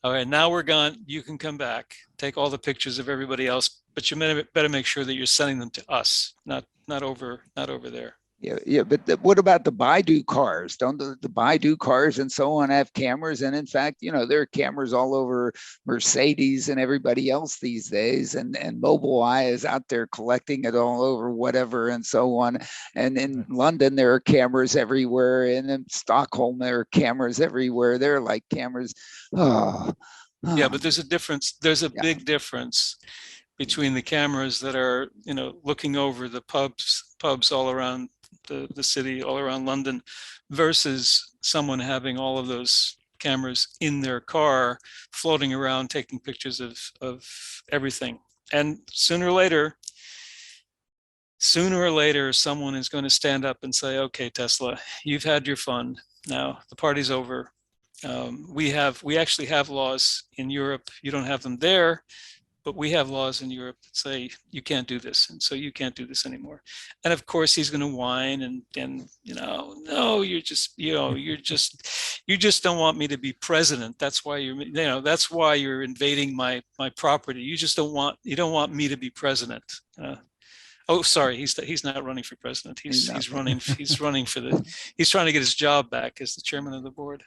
S3: All right, now we're gone. You can come back, take all the pictures of everybody else, but you better make sure that you're sending them to us, not over there.
S2: Yeah, but what about the Baidu cars? Don't the Baidu cars and so on have cameras? And in fact, you know, there are cameras all over Mercedes and everybody else these days. And Mobileye is out there collecting it all over whatever and so on. And in London, there are cameras everywhere. And in Stockholm, there are cameras everywhere. They're like cameras.
S3: Yeah, but there's a difference. There's a big difference between the cameras that are, you know, looking over the pubs all around the city, all around London, versus someone having all of those cameras in their car floating around taking pictures of everything. And sooner or later someone is going to stand up and say, okay, Tesla, you've had your fun, now the party's over. We actually have laws in Europe. You don't have them there, but we have laws in Europe that say you can't do this, and so you can't do this anymore. And of course, he's going to whine and you know, no, you just don't want me to be president. That's why that's why you're invading my property. You don't want me to be president. Oh, sorry, he's not running for president. He's trying to get his job back as the chairman of the board.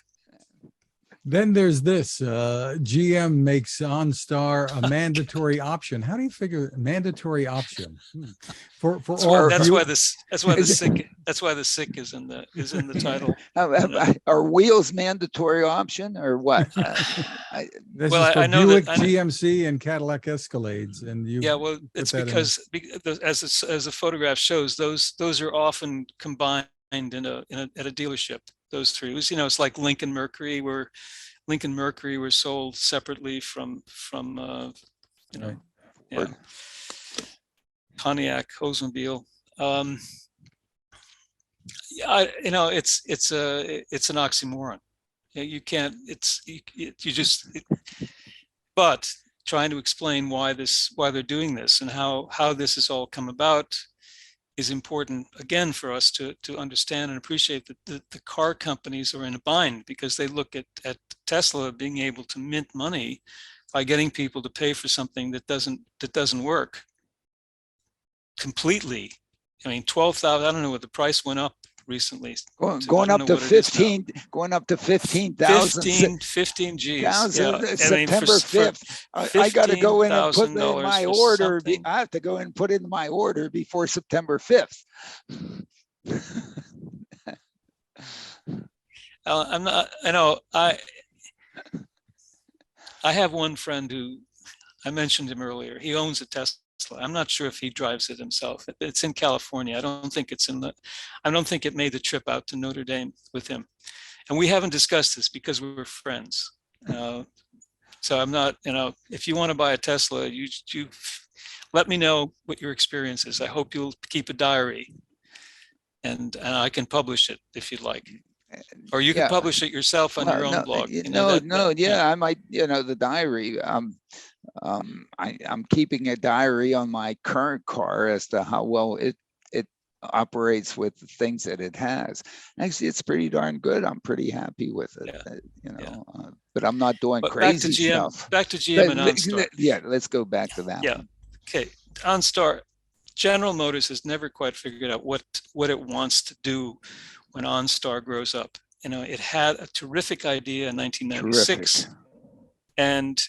S1: Then there's this, GM makes OnStar a mandatory option. How do you figure mandatory option? For
S3: That's
S1: all
S3: why, that's
S1: view-
S3: why the sick is in the title.
S2: Are wheels mandatory option or what?
S1: This
S3: Well,
S1: is for
S3: I know that-
S1: Buick GMC and Cadillac Escalades, and you
S3: Yeah, well,
S1: put
S3: it's
S1: that in
S3: because as the photograph shows, those are often combined at a dealership. Those three, it's like Lincoln Mercury, where Lincoln Mercury were sold separately from
S1: Right.
S3: yeah, Pontiac, Oldsmobile. Yeah, it's an oxymoron. You can't. But trying to explain why they're doing this and how this has all come about is important again for us to understand and appreciate that the car companies are in a bind because they look at Tesla being able to mint money by getting people to pay for something that doesn't work completely. I mean, 12,000, I don't know what the price went up recently.
S2: Going up to 15, going up to 15,000.
S3: 15 G's.
S2: September 5th. I got to go in and put in my order. I have to go in and put in my order before September 5th.
S3: I'm not, I have one friend who, I mentioned him earlier. He owns a Tesla. I'm not sure if he drives it himself. It's in California. I don't think it made the trip out to Notre Dame with him. And we haven't discussed this because we're friends. So I'm not, if you want to buy a Tesla, you let me know what your experience is. I hope you'll keep a diary and I can publish it if you'd like. Or you can publish it yourself on your own blog.
S2: I might, the diary. I'm keeping a diary on my current car as to how well it operates with the things that it has. Actually, it's pretty darn good. I'm pretty happy with it. But I'm not doing crazy stuff.
S3: Back to GM and OnStar.
S2: Yeah, let's go back to that.
S3: Yeah. Okay. OnStar. General Motors has never quite figured out what it wants to do when OnStar grows up. It had a terrific idea in 1996.
S2: Terrific.
S3: And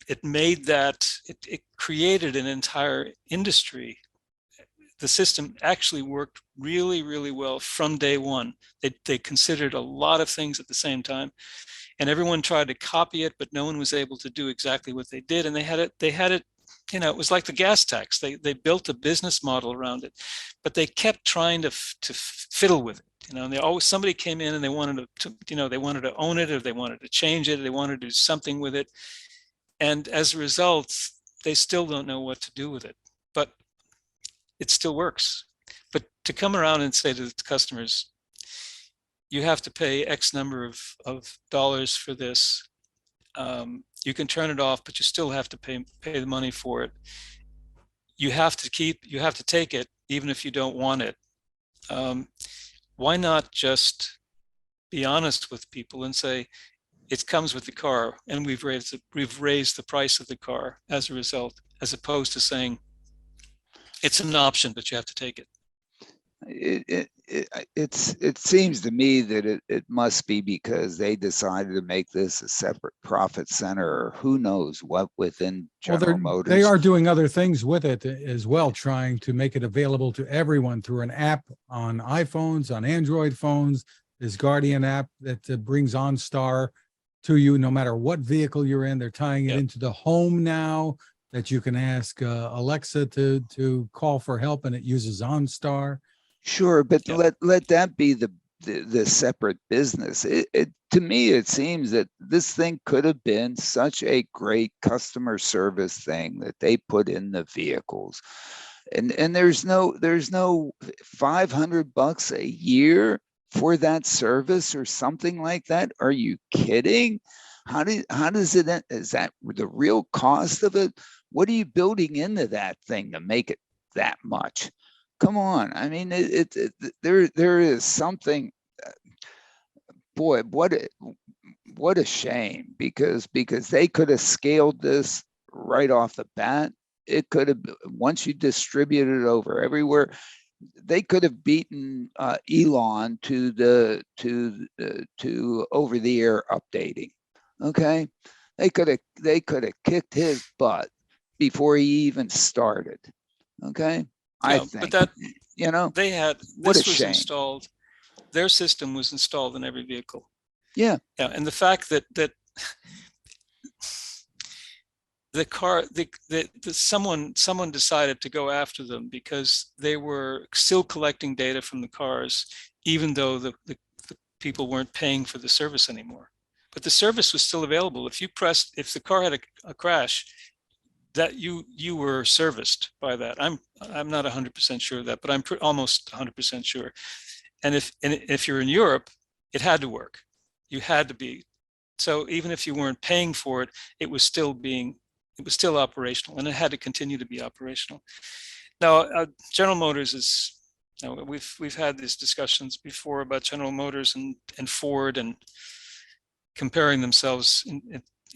S3: it made that, it created an entire industry. The system actually worked really, really well from day one. They considered a lot of things at the same time, and everyone tried to copy it, but no one was able to do exactly what they did. And they had it, it was like the gas tax. They built a business model around it, but they kept trying to fiddle with it. They always, somebody came in and they wanted they wanted to own it, or they wanted to change it, or they wanted to do something with it. And as a result, they still don't know what to do with it, but it still works. But to come around and say to the customers, you have to pay X number of dollars for this. You can turn it off, but you still have to pay the money for it. You have to take it, even if you don't want it. Why not just be honest with people and say, it comes with the car, and we've raised the price of the car as a result, as opposed to saying it's an option, but you have to take it.
S2: It seems to me that it must be because they decided to make this a separate profit center, or who knows what within General Motors.
S1: They are doing other things with it as well, trying to make it available to everyone through an app on iPhones, on Android phones. This Guardian app that brings OnStar to you no matter what vehicle you're in. They're tying it into the home now, that you can ask Alexa to call for help, and it uses OnStar.
S2: Sure, but let that be the separate business. To me, it seems that this thing could have been such a great customer service thing that they put in the vehicles, and there's no $500 a year for that service or something like that. Are you kidding? How does it, is that the real cost of it? What are you building into that thing to make it that much? Come on. I mean, there is something, boy, what a shame, because they could have scaled this right off the bat. It could have, once you distribute it over everywhere, they could have beaten Elon to over the air updating. Okay, they could have kicked his butt before he even started. Okay, I
S3: Yeah,
S2: think,
S3: but that
S2: you know,
S3: they had
S2: what a
S3: this was
S2: shame.
S3: installed. Their system was installed in every vehicle.
S2: Yeah,
S3: Yeah, and the fact that the car someone decided to go after them because they were still collecting data from the cars, even though the people weren't paying for the service anymore. But the service was still available. If the car had a crash, that you were serviced by that. I'm not 100% sure of that, but I'm almost 100% sure. And if you're in Europe, it had to work. You had to be. So even if you weren't paying for it, it was still operational, and it had to continue to be operational. Now, General Motors is, we've had these discussions before about General Motors and Ford and comparing themselves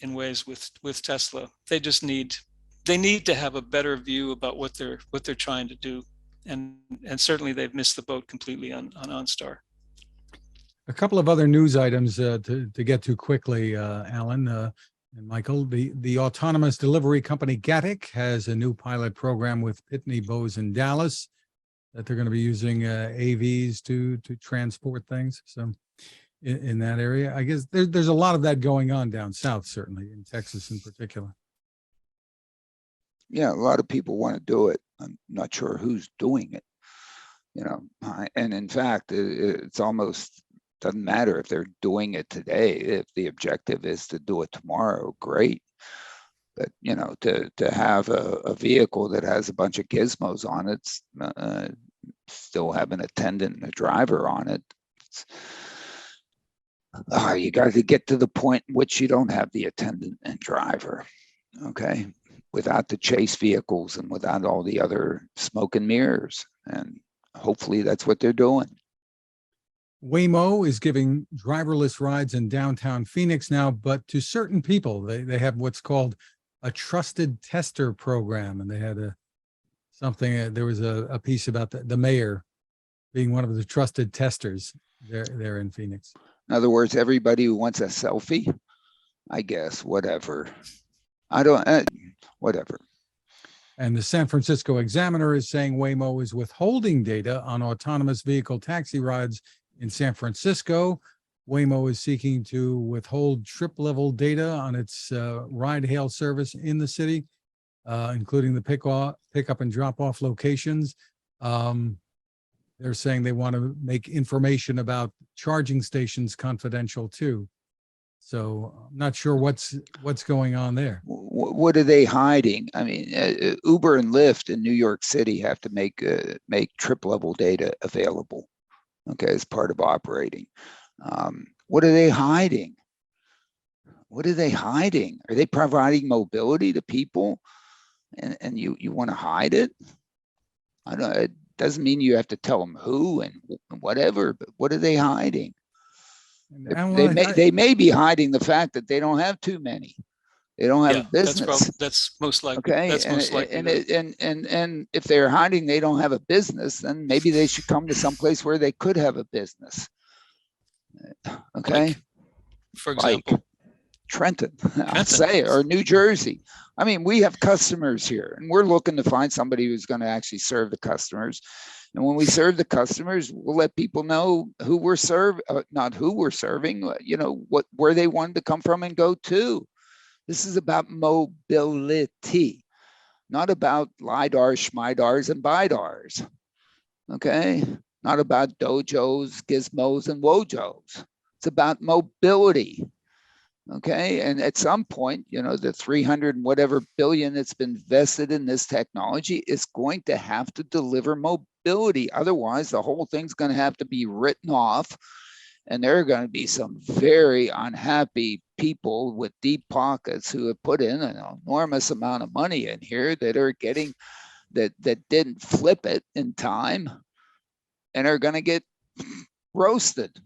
S3: in ways with Tesla. They need to have a better view about what they're trying to do, and certainly they've missed the boat completely on OnStar.
S1: A couple of other news items to get to quickly, Alan and Michael. The autonomous delivery company Gatik has a new pilot program with Pitney Bowes in Dallas that they're going to be using AVs to transport things. So in that area, I guess there's a lot of that going on down south, certainly in Texas in particular.
S2: Yeah, a lot of people want to do it. I'm not sure who's doing it, you know, and in fact, it's almost doesn't matter if they're doing it today. If the objective is to do it tomorrow, great. But, you know, to have a vehicle that has a bunch of gizmos on it, still have an attendant and a driver on it, you got to get to the point in which you don't have the attendant and driver, okay, without the chase vehicles and without all the other smoke and mirrors. And hopefully that's what they're doing.
S1: Waymo is giving driverless rides in downtown Phoenix now, but to certain people. They have what's called a trusted tester program, and they had there was a piece about the mayor being one of the trusted testers there in Phoenix.
S2: In other words, everybody who wants a selfie, I guess, whatever. Whatever.
S1: And the San Francisco Examiner is saying Waymo is withholding data on autonomous vehicle taxi rides in San Francisco. Waymo is seeking to withhold trip-level data on its ride-hail service in the city, including the pick-up and drop-off locations. They're saying they want to make information about charging stations confidential too. So I'm not sure what's going on there.
S2: What are they hiding? I mean, Uber and Lyft in New York City have to make trip-level data available, okay, as part of operating. What are they hiding? What are they hiding? Are they providing mobility to people, and you want to hide it? I don't. It doesn't mean you have to tell them who and whatever. But what are they hiding? They may be hiding the fact that they don't have too many. They don't have a business.
S3: That's most likely.
S2: Okay,
S3: that's most likely.
S2: And if they're hiding, they don't have a business, then maybe they should come to some place where they could have a business. Okay,
S3: for example,
S2: like Trenton, I'll say, or New Jersey. I mean, we have customers here, and we're looking to find somebody who's going to actually serve the customers. And when we serve the customers, we'll let people know who we're serving, not who we're serving, you know, where they wanted to come from and go to. This is about mobility, not about LiDARs, schmidars, and bidars. Okay, not about dojos, gizmos, and wojos. It's about mobility. Okay, and at some point, you know, the 300 and whatever billion that's been invested in this technology is going to have to deliver mobility. Otherwise, the whole thing's going to have to be written off. And there are going to be some very unhappy people with deep pockets who have put in an enormous amount of money in here that are getting that didn't flip it in time and are going to get roasted.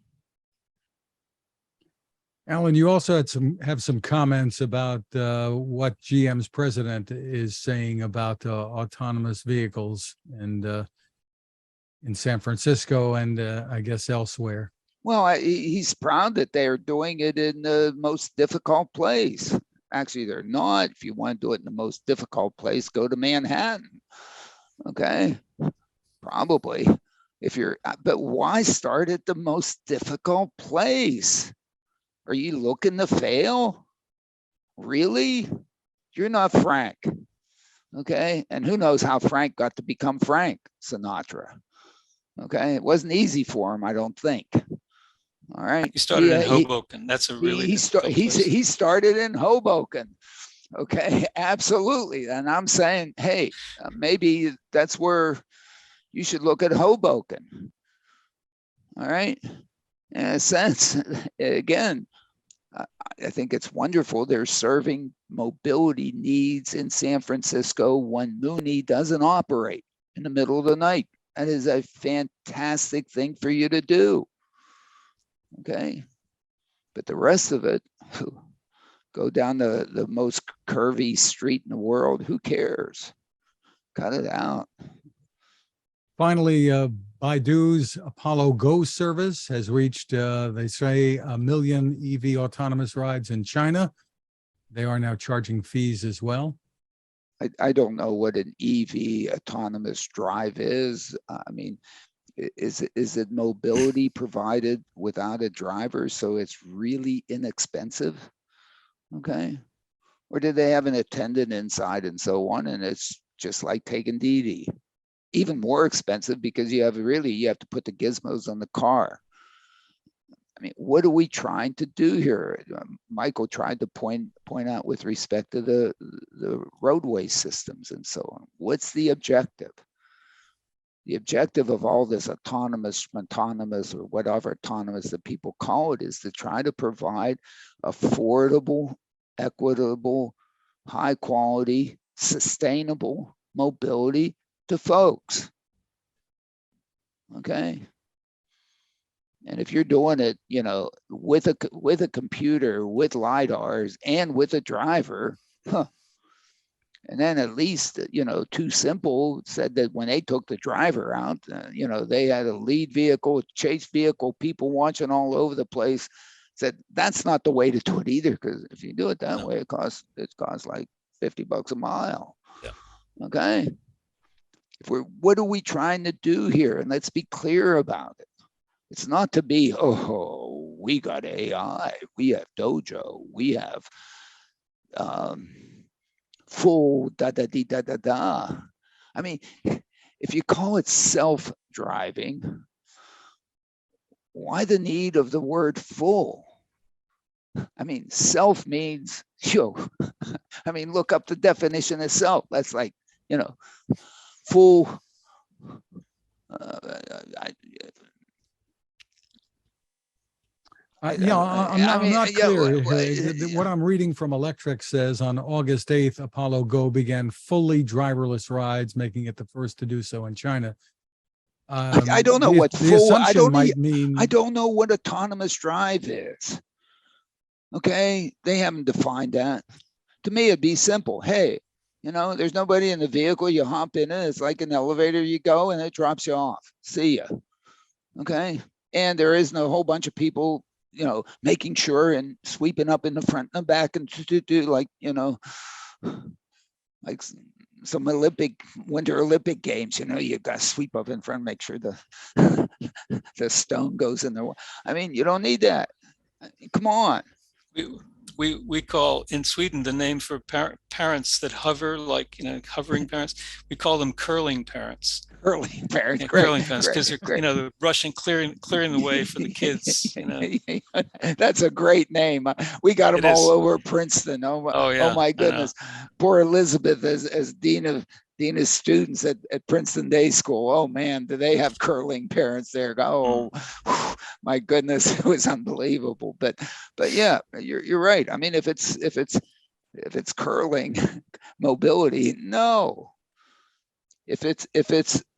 S1: Alan, you also have some comments about what GM's president is saying about autonomous vehicles, and in San Francisco and I guess elsewhere.
S2: Well, he's proud that they're doing it in the most difficult place. Actually, they're not. If you want to do it in the most difficult place, go to Manhattan. Okay, probably. If you're, but why start at the most difficult place? Are you looking to fail? Really? You're not Frank. Okay, and who knows how Frank got to become Frank Sinatra? Okay, it wasn't easy for him, I don't think. All right.
S3: He started in Hoboken. That's a really
S2: he started in Hoboken. Okay, absolutely. And I'm saying, hey, maybe that's where you should look at Hoboken. All right. In a sense, again, I think it's wonderful. They're serving mobility needs in San Francisco when Muni doesn't operate in the middle of the night. That is a fantastic thing for you to do. Okay. But the rest of it, go down the most curvy street in the world. Who cares? Cut it out.
S1: Finally, Baidu's Apollo Go service has reached, they say, 1 million EV autonomous rides in China. They are now charging fees as well.
S2: I don't know what an EV autonomous drive is. I mean, is it mobility provided without a driver, so it's really inexpensive? Okay. Or did they have an attendant inside and so on, and it's just like taking Didi? Even more expensive because you have to put the gizmos on the car. I mean, what are we trying to do here? Michael tried to point out with respect to the roadway systems and so on. What's the objective? The objective of all this autonomous, or whatever autonomous that people call it is to try to provide affordable, equitable, high quality, sustainable mobility to folks. Okay. And if you're doing it, with a computer, with LiDARs, and with a driver, and then at least, Too Simple said that when they took the driver out, they had a lead vehicle, chase vehicle, people watching all over the place. Said that's not the way to do it either, because if you do it that way, it costs like $50 a mile. Yeah. Okay. What are we trying to do here? And let's be clear about it. It's not to be, oh, we got AI, we have Dojo, we have full da-da-dee-da-da-da. I mean, if you call it self-driving, why the need of the word full? I mean, self means, I mean, look up the definition of self. That's like, full,
S1: I'm not clear. What I'm reading from Electrek says on August 8th, Apollo Go began fully driverless rides, making it the first to do so in China.
S2: I don't know what full, I don't know what autonomous drive is. Okay, they haven't defined that. To me, it'd be simple. Hey, there's nobody in the vehicle, you hop in it, it's like an elevator, you go and it drops you off. See ya. Okay, and there isn't a whole bunch of people making sure and sweeping up in the front and the back and do like, like some Winter Olympic games, you got to sweep up in front, make sure the stone goes in there. I mean, you don't need that. Come on.
S3: We call in Sweden the name for parents that hover, like hovering parents. We call them curling parents.
S2: Curling parents,
S3: curling parents, because they're they're rushing, clearing the way for the kids.
S2: That's a great name. We got them all over Princeton. Oh my goodness, poor Elizabeth as dean of students at Princeton Day School. Oh man, do they have curling parents there? Oh, my goodness, it was unbelievable. But yeah, you're right. I mean, if it's curling mobility, no. If it's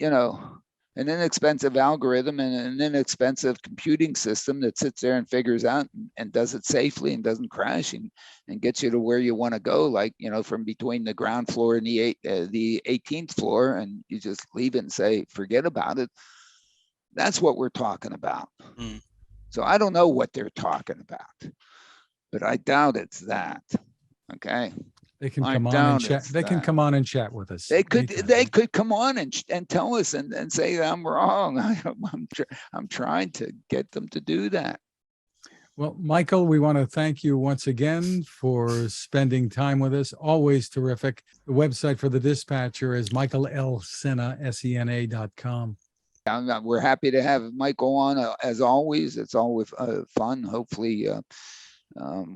S2: an inexpensive algorithm and an inexpensive computing system that sits there and figures out and does it safely and doesn't crash and gets you to where you want to go, like, from between the ground floor and the 18th floor, and you just leave it and say, forget about it. That's what we're talking about.
S3: Mm.
S2: So I don't know what they're talking about, but I doubt it's that. Okay.
S1: They can
S2: I
S1: come on and
S2: doubt
S1: chat.
S2: it's
S1: They can
S2: that.
S1: come on and chat with us.
S2: They
S1: anytime.
S2: could come on and tell us and say that I'm wrong. I'm trying to get them to do that.
S1: Well, Michael, we want to thank you once again for spending time with us. Always terrific. The website for the Dispatcher is michaellsena.com.
S2: We're happy to have Michael on as always. It's always fun. Hopefully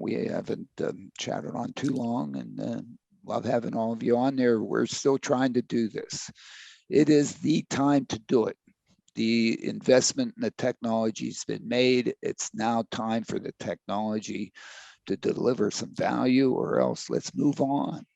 S2: we haven't chatted on too long, and love having all of you on there. We're still trying to do this. It is the time to do it. The investment in the technology's been made. It's now time for the technology to deliver some value, or else let's move on.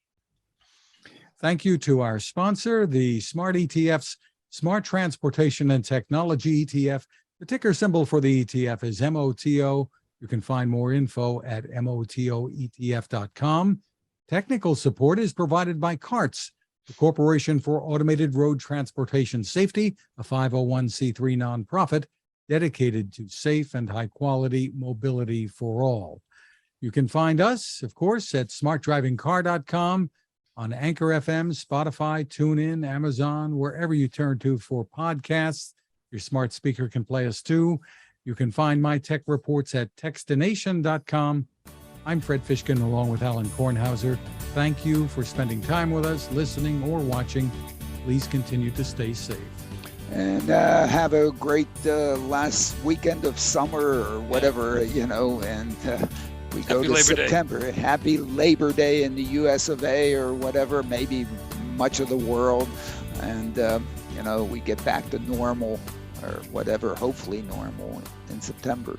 S1: Thank you to our sponsor, the Smart ETF's Smart Transportation and Technology ETF. The ticker symbol for the ETF is MOTO. You can find more info at motoetf.com. Technical support is provided by CARTS, the Corporation for Automated Road Transportation Safety, a 501c3 nonprofit dedicated to safe and high-quality mobility for all. You can find us, of course, at smartdrivingcar.com, on Anchor FM, Spotify, TuneIn, Amazon, wherever you turn to for podcasts. Your smart speaker can play us too. You can find my tech reports at techstination.com. I'm Fred Fishkin along with Alan Kornhauser. Thank you for spending time with us, listening or watching. Please continue to stay safe.
S2: And have a great last weekend of summer or whatever, and we go to September. Happy Labor Day in the US of A or whatever, maybe much of the world. And, we get back to normal or whatever, hopefully normal in September.